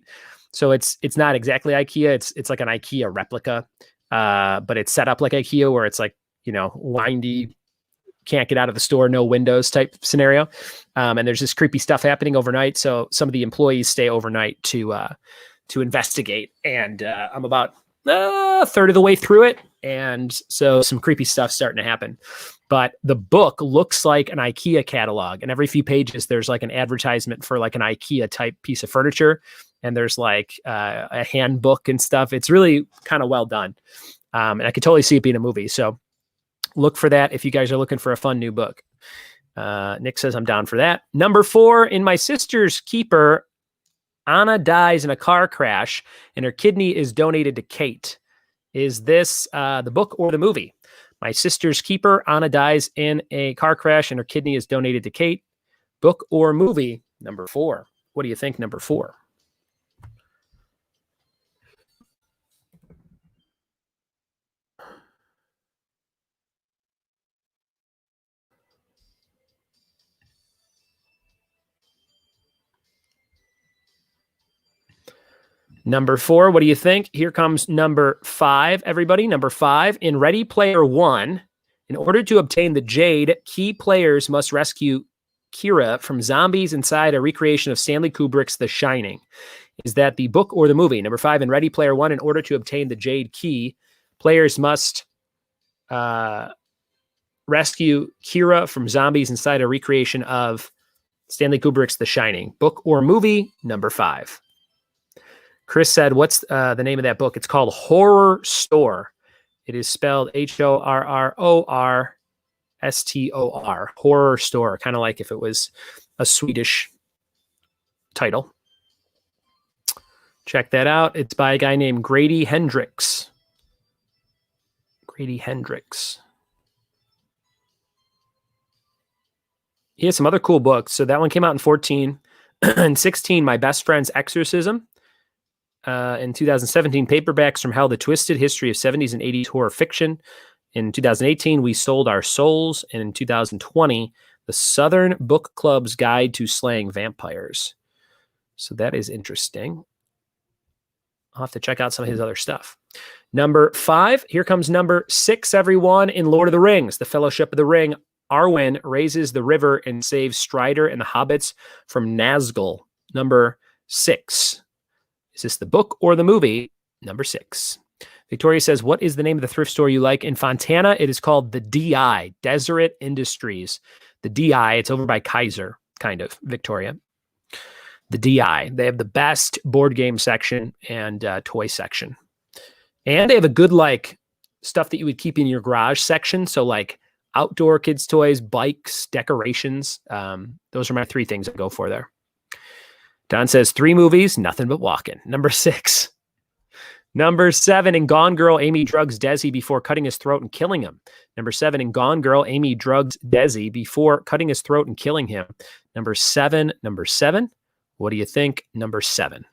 [SPEAKER 1] So it's not exactly IKEA. It's like an IKEA replica, but it's set up like IKEA where it's like, windy, can't get out of the store, no windows type scenario. And there's this creepy stuff happening overnight. So some of the employees stay overnight to investigate. And I'm about a third of the way through it. And so some creepy stuff starting to happen. But the book looks like an IKEA catalog. And every few pages, there's like an advertisement for like an IKEA type piece of furniture. And there's like a handbook and stuff. It's really kind of well done. And I could totally see it being a movie. So look for that if you guys are looking for a fun new book. Nick says I'm down for that. Number 4, in My Sister's Keeper, Anna dies in a car crash and her kidney is donated to Kate. Is this the book or the movie? My Sister's Keeper, Anna dies in a car crash and her kidney is donated to Kate. Book or movie? Number 4. What do you think, number 4? Number 4, what do you think? Here comes number 5, everybody. Number 5, in Ready Player One, in order to obtain the Jade, key players must rescue Kira from zombies inside a recreation of Stanley Kubrick's The Shining. Is that the book or the movie? Number 5, in Ready Player One, in order to obtain the Jade key, players must rescue Kira from zombies inside a recreation of Stanley Kubrick's The Shining. Book or movie? Number 5. Chris said, what's the name of that book? It's called Horror Store. It is spelled Horrorstor. Horror Store, kind of like if it was a Swedish title. Check that out. It's by a guy named Grady Hendrix. Grady Hendrix. He has some other cool books. So that one came out in 14. In 16, My Best Friend's Exorcism. In 2017, Paperbacks from Hell, The Twisted History of 70s and 80s Horror Fiction. In 2018, We Sold Our Souls. And in 2020, The Southern Book Club's Guide to Slaying Vampires. So that is interesting. I'll have to check out some of his other stuff. Number 5, here comes number 6, everyone. In Lord of the Rings, The Fellowship of the Ring, Arwen raises the river and saves Strider and the hobbits from Nazgul. Number 6. Is this the book or the movie? Number 6. Victoria says, what is the name of the thrift store you like in Fontana? It is called the DI, Deseret Industries. The DI, it's over by Kaiser, kind of, Victoria. The DI. They have the best board game section and toy section. And they have a good, like, stuff that you would keep in your garage section. So, like, outdoor kids' toys, bikes, decorations. Those are my 3 things I go for there. Don says 3 movies, nothing but walking. Number 6. Number 7, in Gone Girl, Amy drugs Desi before cutting his throat and killing him. Number 7, in Gone Girl, Amy drugs Desi before cutting his throat and killing him. Number 7. What do you think? Number 7.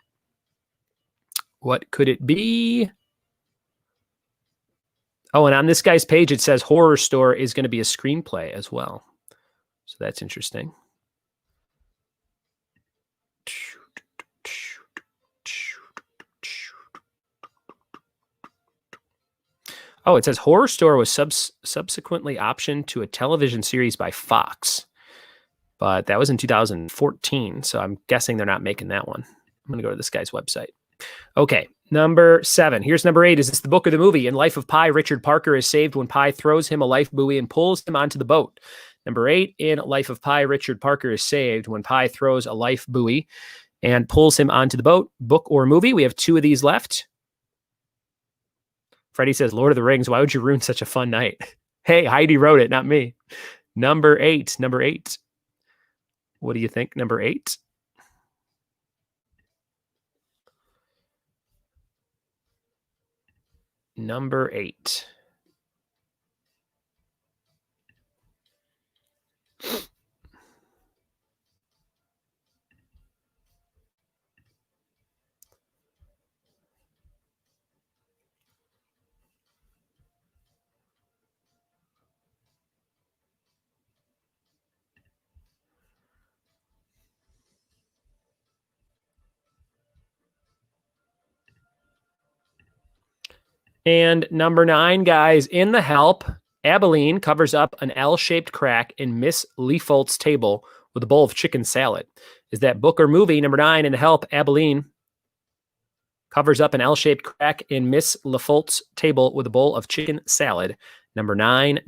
[SPEAKER 1] What could it be? Oh, and on this guy's page, it says Horror Store is going to be a screenplay as well. So that's interesting. Oh, it says Horror Store was subsequently optioned to a television series by Fox. But that was in 2014, so I'm guessing they're not making that one. I'm going to go to this guy's website. Okay, number 7. Here's number 8. Is this the book or the movie? In Life of Pi, Richard Parker is saved when Pi throws him a life buoy and pulls him onto the boat. Number 8, in Life of Pi, Richard Parker is saved when Pi throws a life buoy and pulls him onto the boat. Book or movie? We have 2 of these left. Freddie says, Lord of the Rings. Why would you ruin such a fun night? Hey, Heidi wrote it, not me. Number eight. What do you think? Number 8. Number 8. And number 9, guys, in The Help, Abilene covers up an L-shaped crack in Miss Leafolt's table with a bowl of chicken salad. Is that book or movie? Number 9, in The Help, Abilene covers up an L-shaped crack in Miss Leafolt's table with a bowl of chicken salad. Number 9.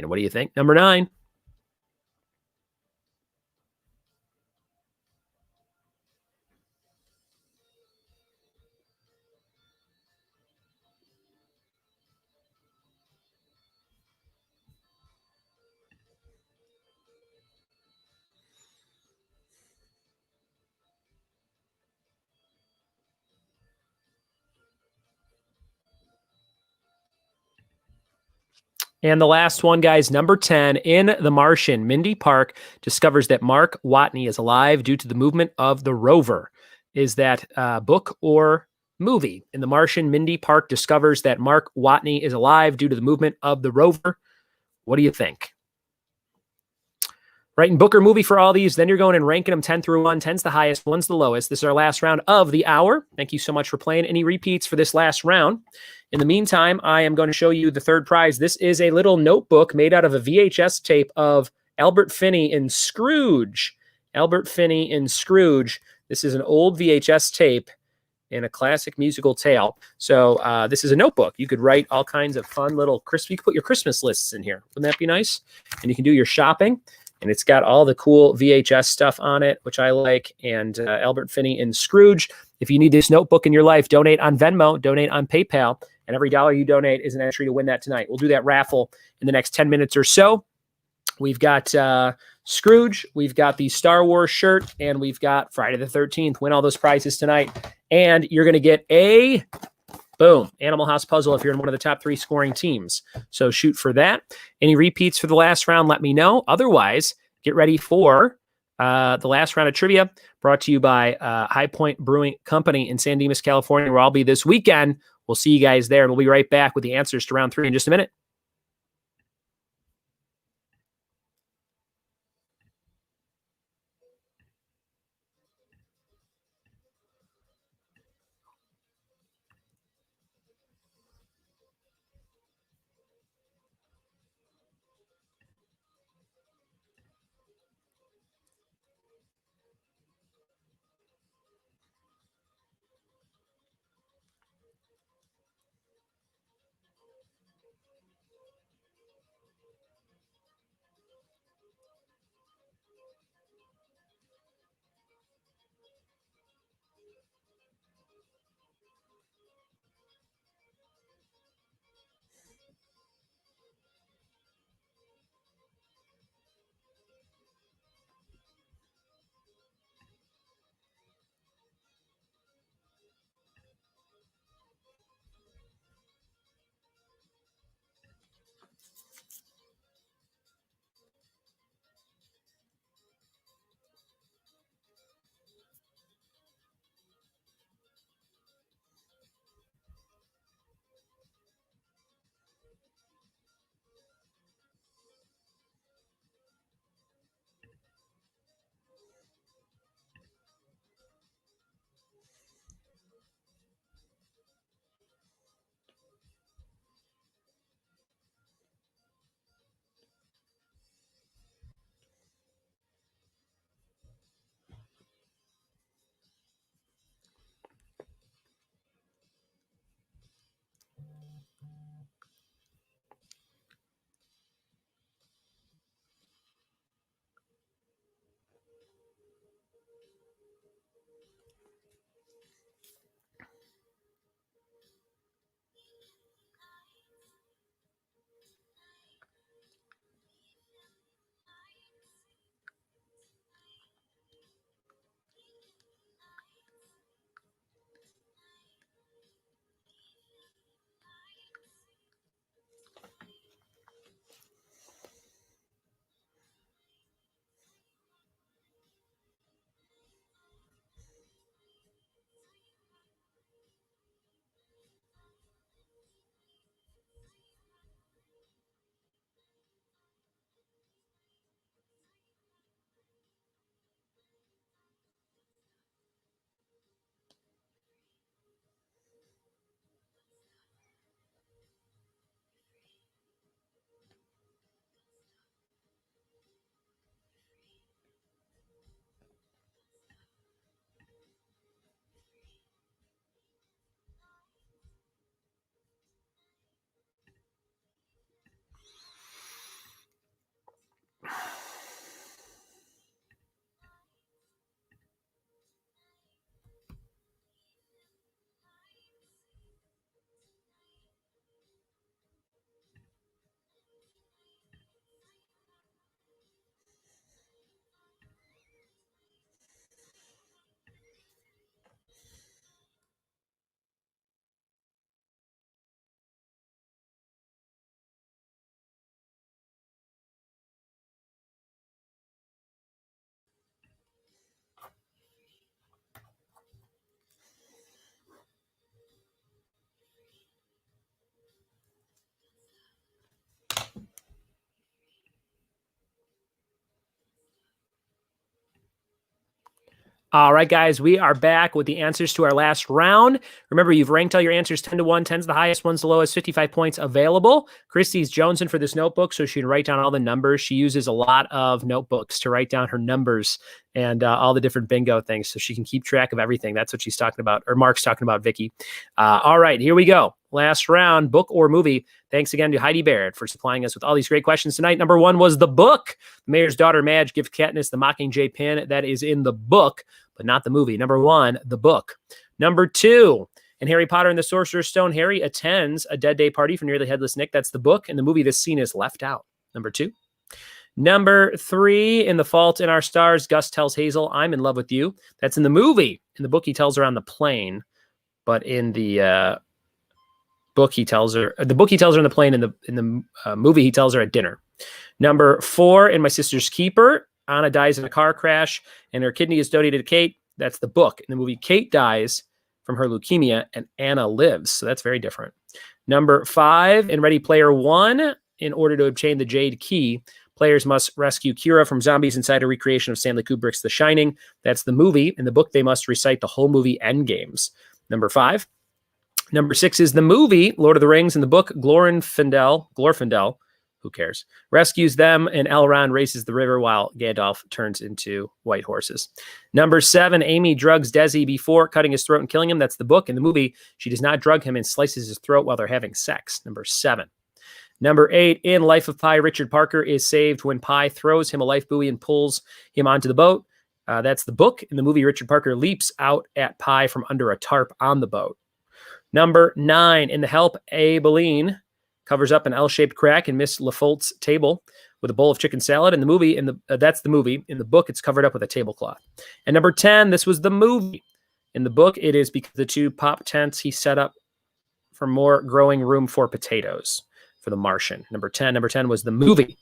[SPEAKER 1] What do you think? Number 9. And the last one, guys, number 10, in The Martian, Mindy Park discovers that Mark Watney is alive due to the movement of the rover. Is that book or movie? In The Martian, Mindy Park discovers that Mark Watney is alive due to the movement of the rover. What do you think? Writing book or movie for all these, then you're going and ranking them 10 through 1. 10's the highest, 1's the lowest. This is our last round of the hour. Thank you so much for playing. Any repeats for this last round? In the meantime, I am going to show you the third prize. This is a little notebook made out of a VHS tape of Albert Finney in Scrooge. Albert Finney in Scrooge. This is an old VHS tape in a classic musical tale. So this is a notebook. You could write all kinds of fun little Christmas. You could put your Christmas lists in here. Wouldn't that be nice? And you can do your shopping. And it's got all the cool VHS stuff on it, which I like. And Albert Finney in Scrooge. If you need this notebook in your life, donate on Venmo, donate on PayPal. And every dollar you donate is an entry to win that tonight. We'll do that raffle in the next 10 minutes or so. We've got Scrooge. We've got the Star Wars shirt. And we've got Friday the 13th. Win all those prizes tonight. And you're going to get a... boom, Animal House puzzle if you're in one of the top 3 scoring teams. So shoot for that. Any repeats for the last round, let me know. Otherwise, get ready for the last round of trivia brought to you by High Point Brewing Company in San Dimas, California, where I'll be this weekend. We'll see you guys there, and we'll be right back with the answers to round 3 in just a minute. All right, guys, we are back with the answers to our last round. Remember, you've ranked all your answers 10 to 1. 10's the highest, 1's the lowest, 55 points available. Christy's jonesing for this notebook so she can write down all the numbers. She uses a lot of notebooks to write down her numbers and all the different bingo things so she can keep track of everything. That's what she's talking about, or Mark's talking about, Vicky. All right, here we go. Last round, book or movie. Thanks again to Heidi Baird for supplying us with all these great questions tonight. Number 1 was the book. The Mayor's Daughter Madge gives Katniss the Mockingjay pin. That is in the book, but not the movie. Number 1, the book. Number 2, in Harry Potter and the Sorcerer's Stone, Harry attends a dead day party for Nearly Headless Nick. That's the book. In the movie, this scene is left out. Number 2. Number 3, in The Fault in Our Stars, Gus tells Hazel, "I'm in love with you." That's in the movie. In the book, he tells her on the plane, but in the book, he tells her. The book, he tells her on the plane. In the movie, he tells her at dinner. Number 4, in My Sister's Keeper, Anna dies in a car crash, and her kidney is donated to Kate. That's the book. In the movie, Kate dies from her leukemia, and Anna lives. So that's very different. Number 5, in Ready Player One, in order to obtain the Jade Key, players must rescue Kira from zombies inside a recreation of Stanley Kubrick's The Shining. That's the movie. In the book, they must recite the whole movie Endgames. Number 5. Number 6 is the movie, Lord of the Rings. In the book, Glorfindel, who cares, rescues them, and Elrond races the river while Gandalf turns into white horses. Number 7, Amy drugs Desi before cutting his throat and killing him. That's the book. In the movie, she does not drug him and slices his throat while they're having sex. Number 7. Number 8, in Life of Pi, Richard Parker is saved when Pi throws him a life buoy and pulls him onto the boat. That's the book. In the movie, Richard Parker leaps out at Pi from under a tarp on the boat. Number 9, in The Help, Aibileen covers up an L-shaped crack in Miss LaFolt's table with a bowl of chicken salad. In the movie, that's the movie. In the book, it's covered up with a tablecloth. And number 10, this was the movie. In the book, it is because the 2 pop tents he set up for more growing room for potatoes for the Martian. Number 10 was the movie.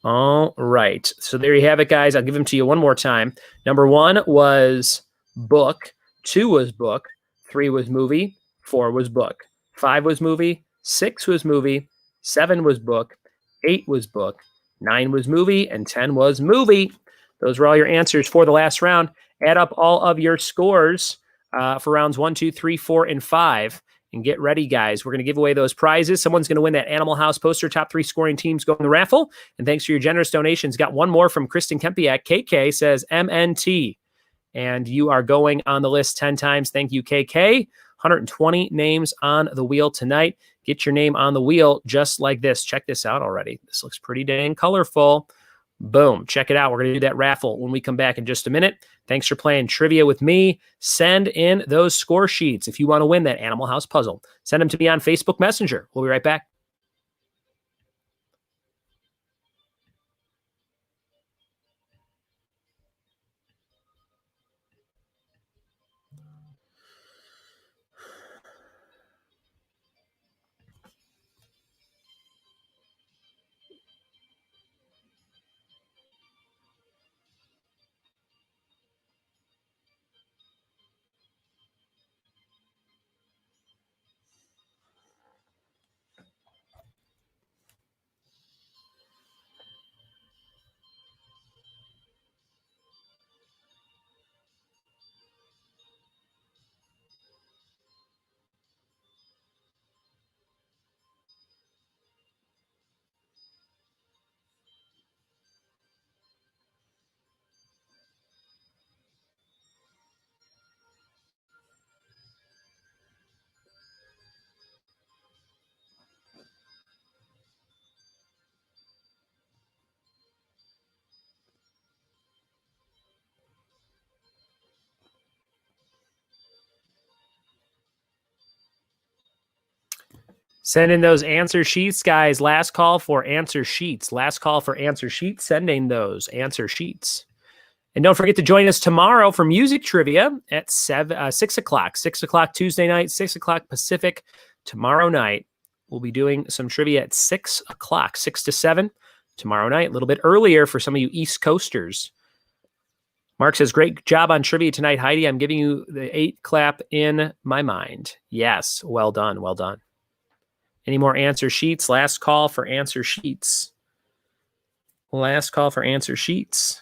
[SPEAKER 1] All right. So there you have it, guys. I'll give them to you one more time. Number 1 was book. 2 was book. 3 was movie. 4 was book. 5 was movie. 6 was movie. 7 was book. 8 was book. 9 was movie. And 10 was movie. Those were all your answers for the last round. Add up all of your scores for rounds 1, 2, 3, 4, and 5. And get ready, guys. We're going to give away those prizes. Someone's going to win that Animal House poster. Top 3 scoring teams go in the raffle. And thanks for your generous donations. Got one more from Kristen Kempiak. KK says MNT. And you are going on the list 10 times. Thank you, KK. 120 names on the wheel tonight. Get your name on the wheel just like this. Check this out already. This looks pretty dang colorful. Boom. Check it out. We're going to do that raffle when we come back in just a minute. Thanks for playing trivia with me. Send in those score sheets if you want to win that Animal House puzzle. Send them to me on Facebook Messenger. We'll be right back. Send in those answer sheets, guys. Last call for answer sheets. Last call for answer sheets. Send in those answer sheets. And don't forget to join us tomorrow for music trivia at 6 o'clock. 6 o'clock Tuesday night, 6 o'clock Pacific. Tomorrow night, we'll be doing some trivia at 6 o'clock, 6 to 7 tomorrow night. A little bit earlier for some of you East Coasters. Mark says, great job on trivia tonight, Heidi. I'm giving you the 8 clap in my mind. Yes, well done, well done. Any more answer sheets? Last call for answer sheets. Last call for answer sheets.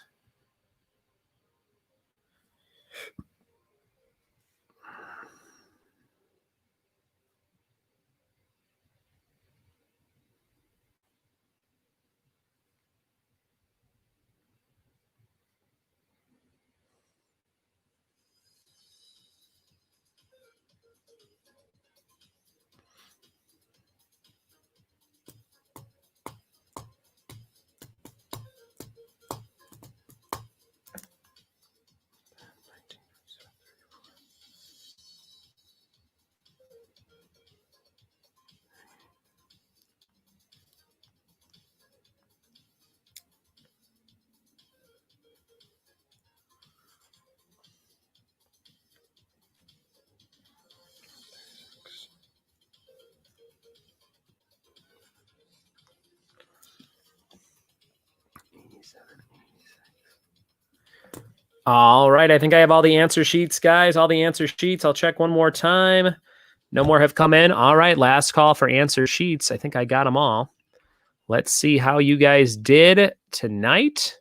[SPEAKER 1] All right. I think I have all the answer sheets, guys. All the answer sheets. I'll check one more time. No more have come in. All right. Last call for answer sheets. I think I got them all. Let's see how you guys did tonight.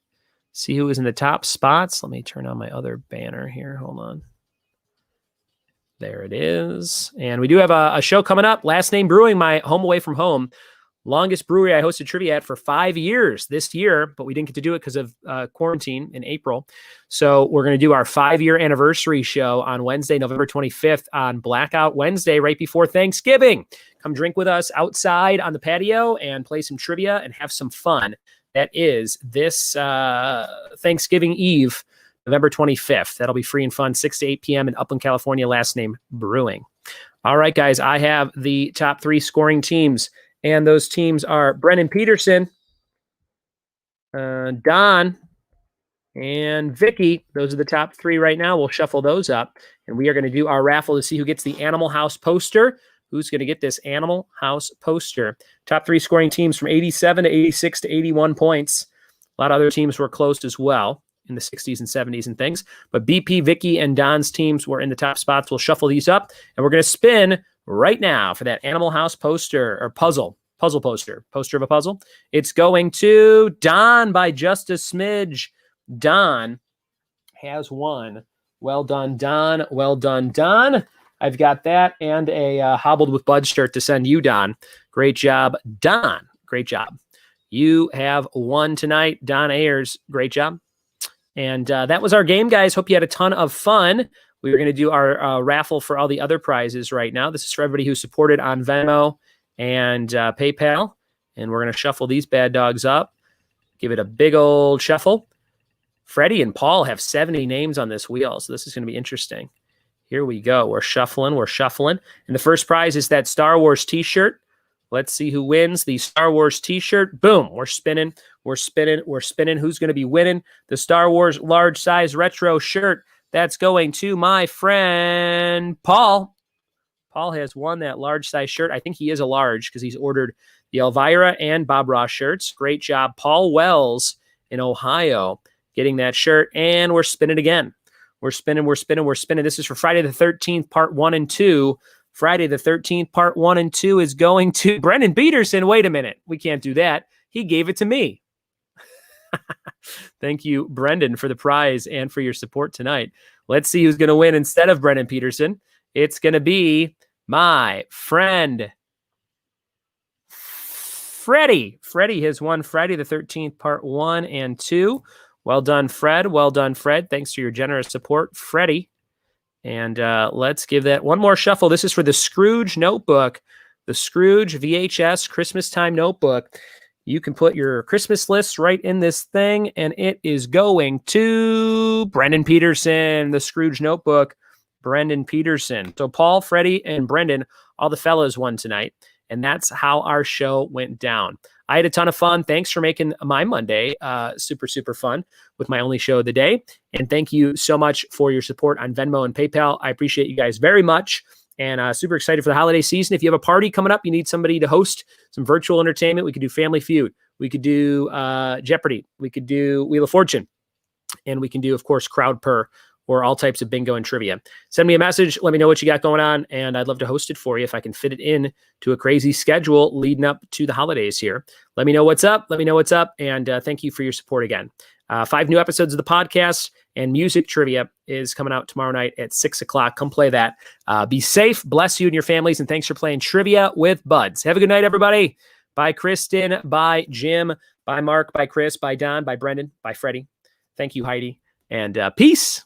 [SPEAKER 1] See who was in the top spots. Let me turn on my other banner here. Hold on. There it is. And we do have a show coming up. Last Name Brewing, my home away from home. Longest brewery I hosted trivia at for 5 years this year, but we didn't get to do it because of quarantine in April. So we're going to do our 5-year anniversary show on Wednesday, November 25th on Blackout Wednesday, right before Thanksgiving. Come drink with us outside on the patio and play some trivia and have some fun. That is this Thanksgiving Eve, November 25th. That'll be free and fun, 6 to 8 p.m. in Upland, California, Last Name Brewing. All right, guys, I have the top 3 scoring teams. And those teams are Brennan Peterson, Don, and Vicky. Those are the top 3 right now. We'll shuffle those up. And we are going to do our raffle to see who gets the Animal House poster. Who's going to get this Animal House poster? Top 3 scoring teams from 87 to 86 to 81 points. A lot of other teams were close as well in the 60s and 70s and things. But BP, Vicky, and Don's teams were in the top spots. We'll shuffle these up. And we're going to spin right now for that Animal House poster or puzzle poster of a puzzle. It's going to Don by just a smidge. Don has won. Well done, Don. Well done, Don. I've got that and a Hobbled with Bud shirt to send you, Don. Great job, Don. Great job. You have won tonight, Don Ayers. Great job. And that was our game, guys. Hope you had a ton of fun. We were going to do our raffle for all the other prizes right now. This is for everybody who supported on Venmo and PayPal. And we're going to shuffle these bad dogs up. Give it a big old shuffle. Freddie and Paul have 70 names on this wheel, so this is going to be interesting. Here we go. We're shuffling. And the first prize is that Star Wars t-shirt. Let's see who wins the Star Wars t-shirt. Boom. We're spinning. Who's going to be winning the Star Wars large size retro shirt? That's going to my friend Paul. Paul has won that large size shirt. I think he is a large because he's ordered the Elvira and Bob Ross shirts. Great job, Paul Wells in Ohio, getting that shirt. And we're spinning again. We're spinning. This is for Friday the 13th, part 1 and 2. Friday the 13th, part 1 and 2 is going to Brendan Peterson. Wait a minute. We can't do that. He gave it to me. Thank you, Brendan, for the prize and for your support tonight. Let's see who's going to win instead of Brendan Peterson. It's going to be my friend Freddie. Freddie has won Friday the 13th, part 1 and 2. Well done, Fred. Well done, Fred. Thanks for your generous support, Freddie. And let's give that one more shuffle. This is for the Scrooge notebook, the Scrooge VHS Christmas time notebook. You can put your Christmas lists right in this thing, and it is going to Brendan Peterson, the Scrooge notebook, Brendan Peterson. So Paul, Freddie, and Brendan, all the fellas won tonight, and that's how our show went down. I had a ton of fun. Thanks for making my Monday super, super fun with my only show of the day. And thank you so much for your support on Venmo and PayPal. I appreciate you guys very much. And super excited for the holiday season. If you have a party coming up, you need somebody to host some virtual entertainment. We could do Family Feud. We could do Jeopardy. We could do Wheel of Fortune. And we can do, of course, Crowd Purr or all types of bingo and trivia. Send me a message. Let me know what you got going on. And I'd love to host it for you if I can fit it in to a crazy schedule leading up to the holidays here. Let me know what's up. And thank you for your support again. 5 new episodes of the podcast and music trivia is coming out tomorrow night at 6 o'clock. Come play that. Be safe. Bless you and your families. And thanks for playing Trivia with Buds. Have a good night, everybody. Bye, Kristen. Bye, Jim. Bye, Mark. Bye, Chris. Bye, Don. Bye, Brendan. Bye, Freddie. Thank you, Heidi. And peace.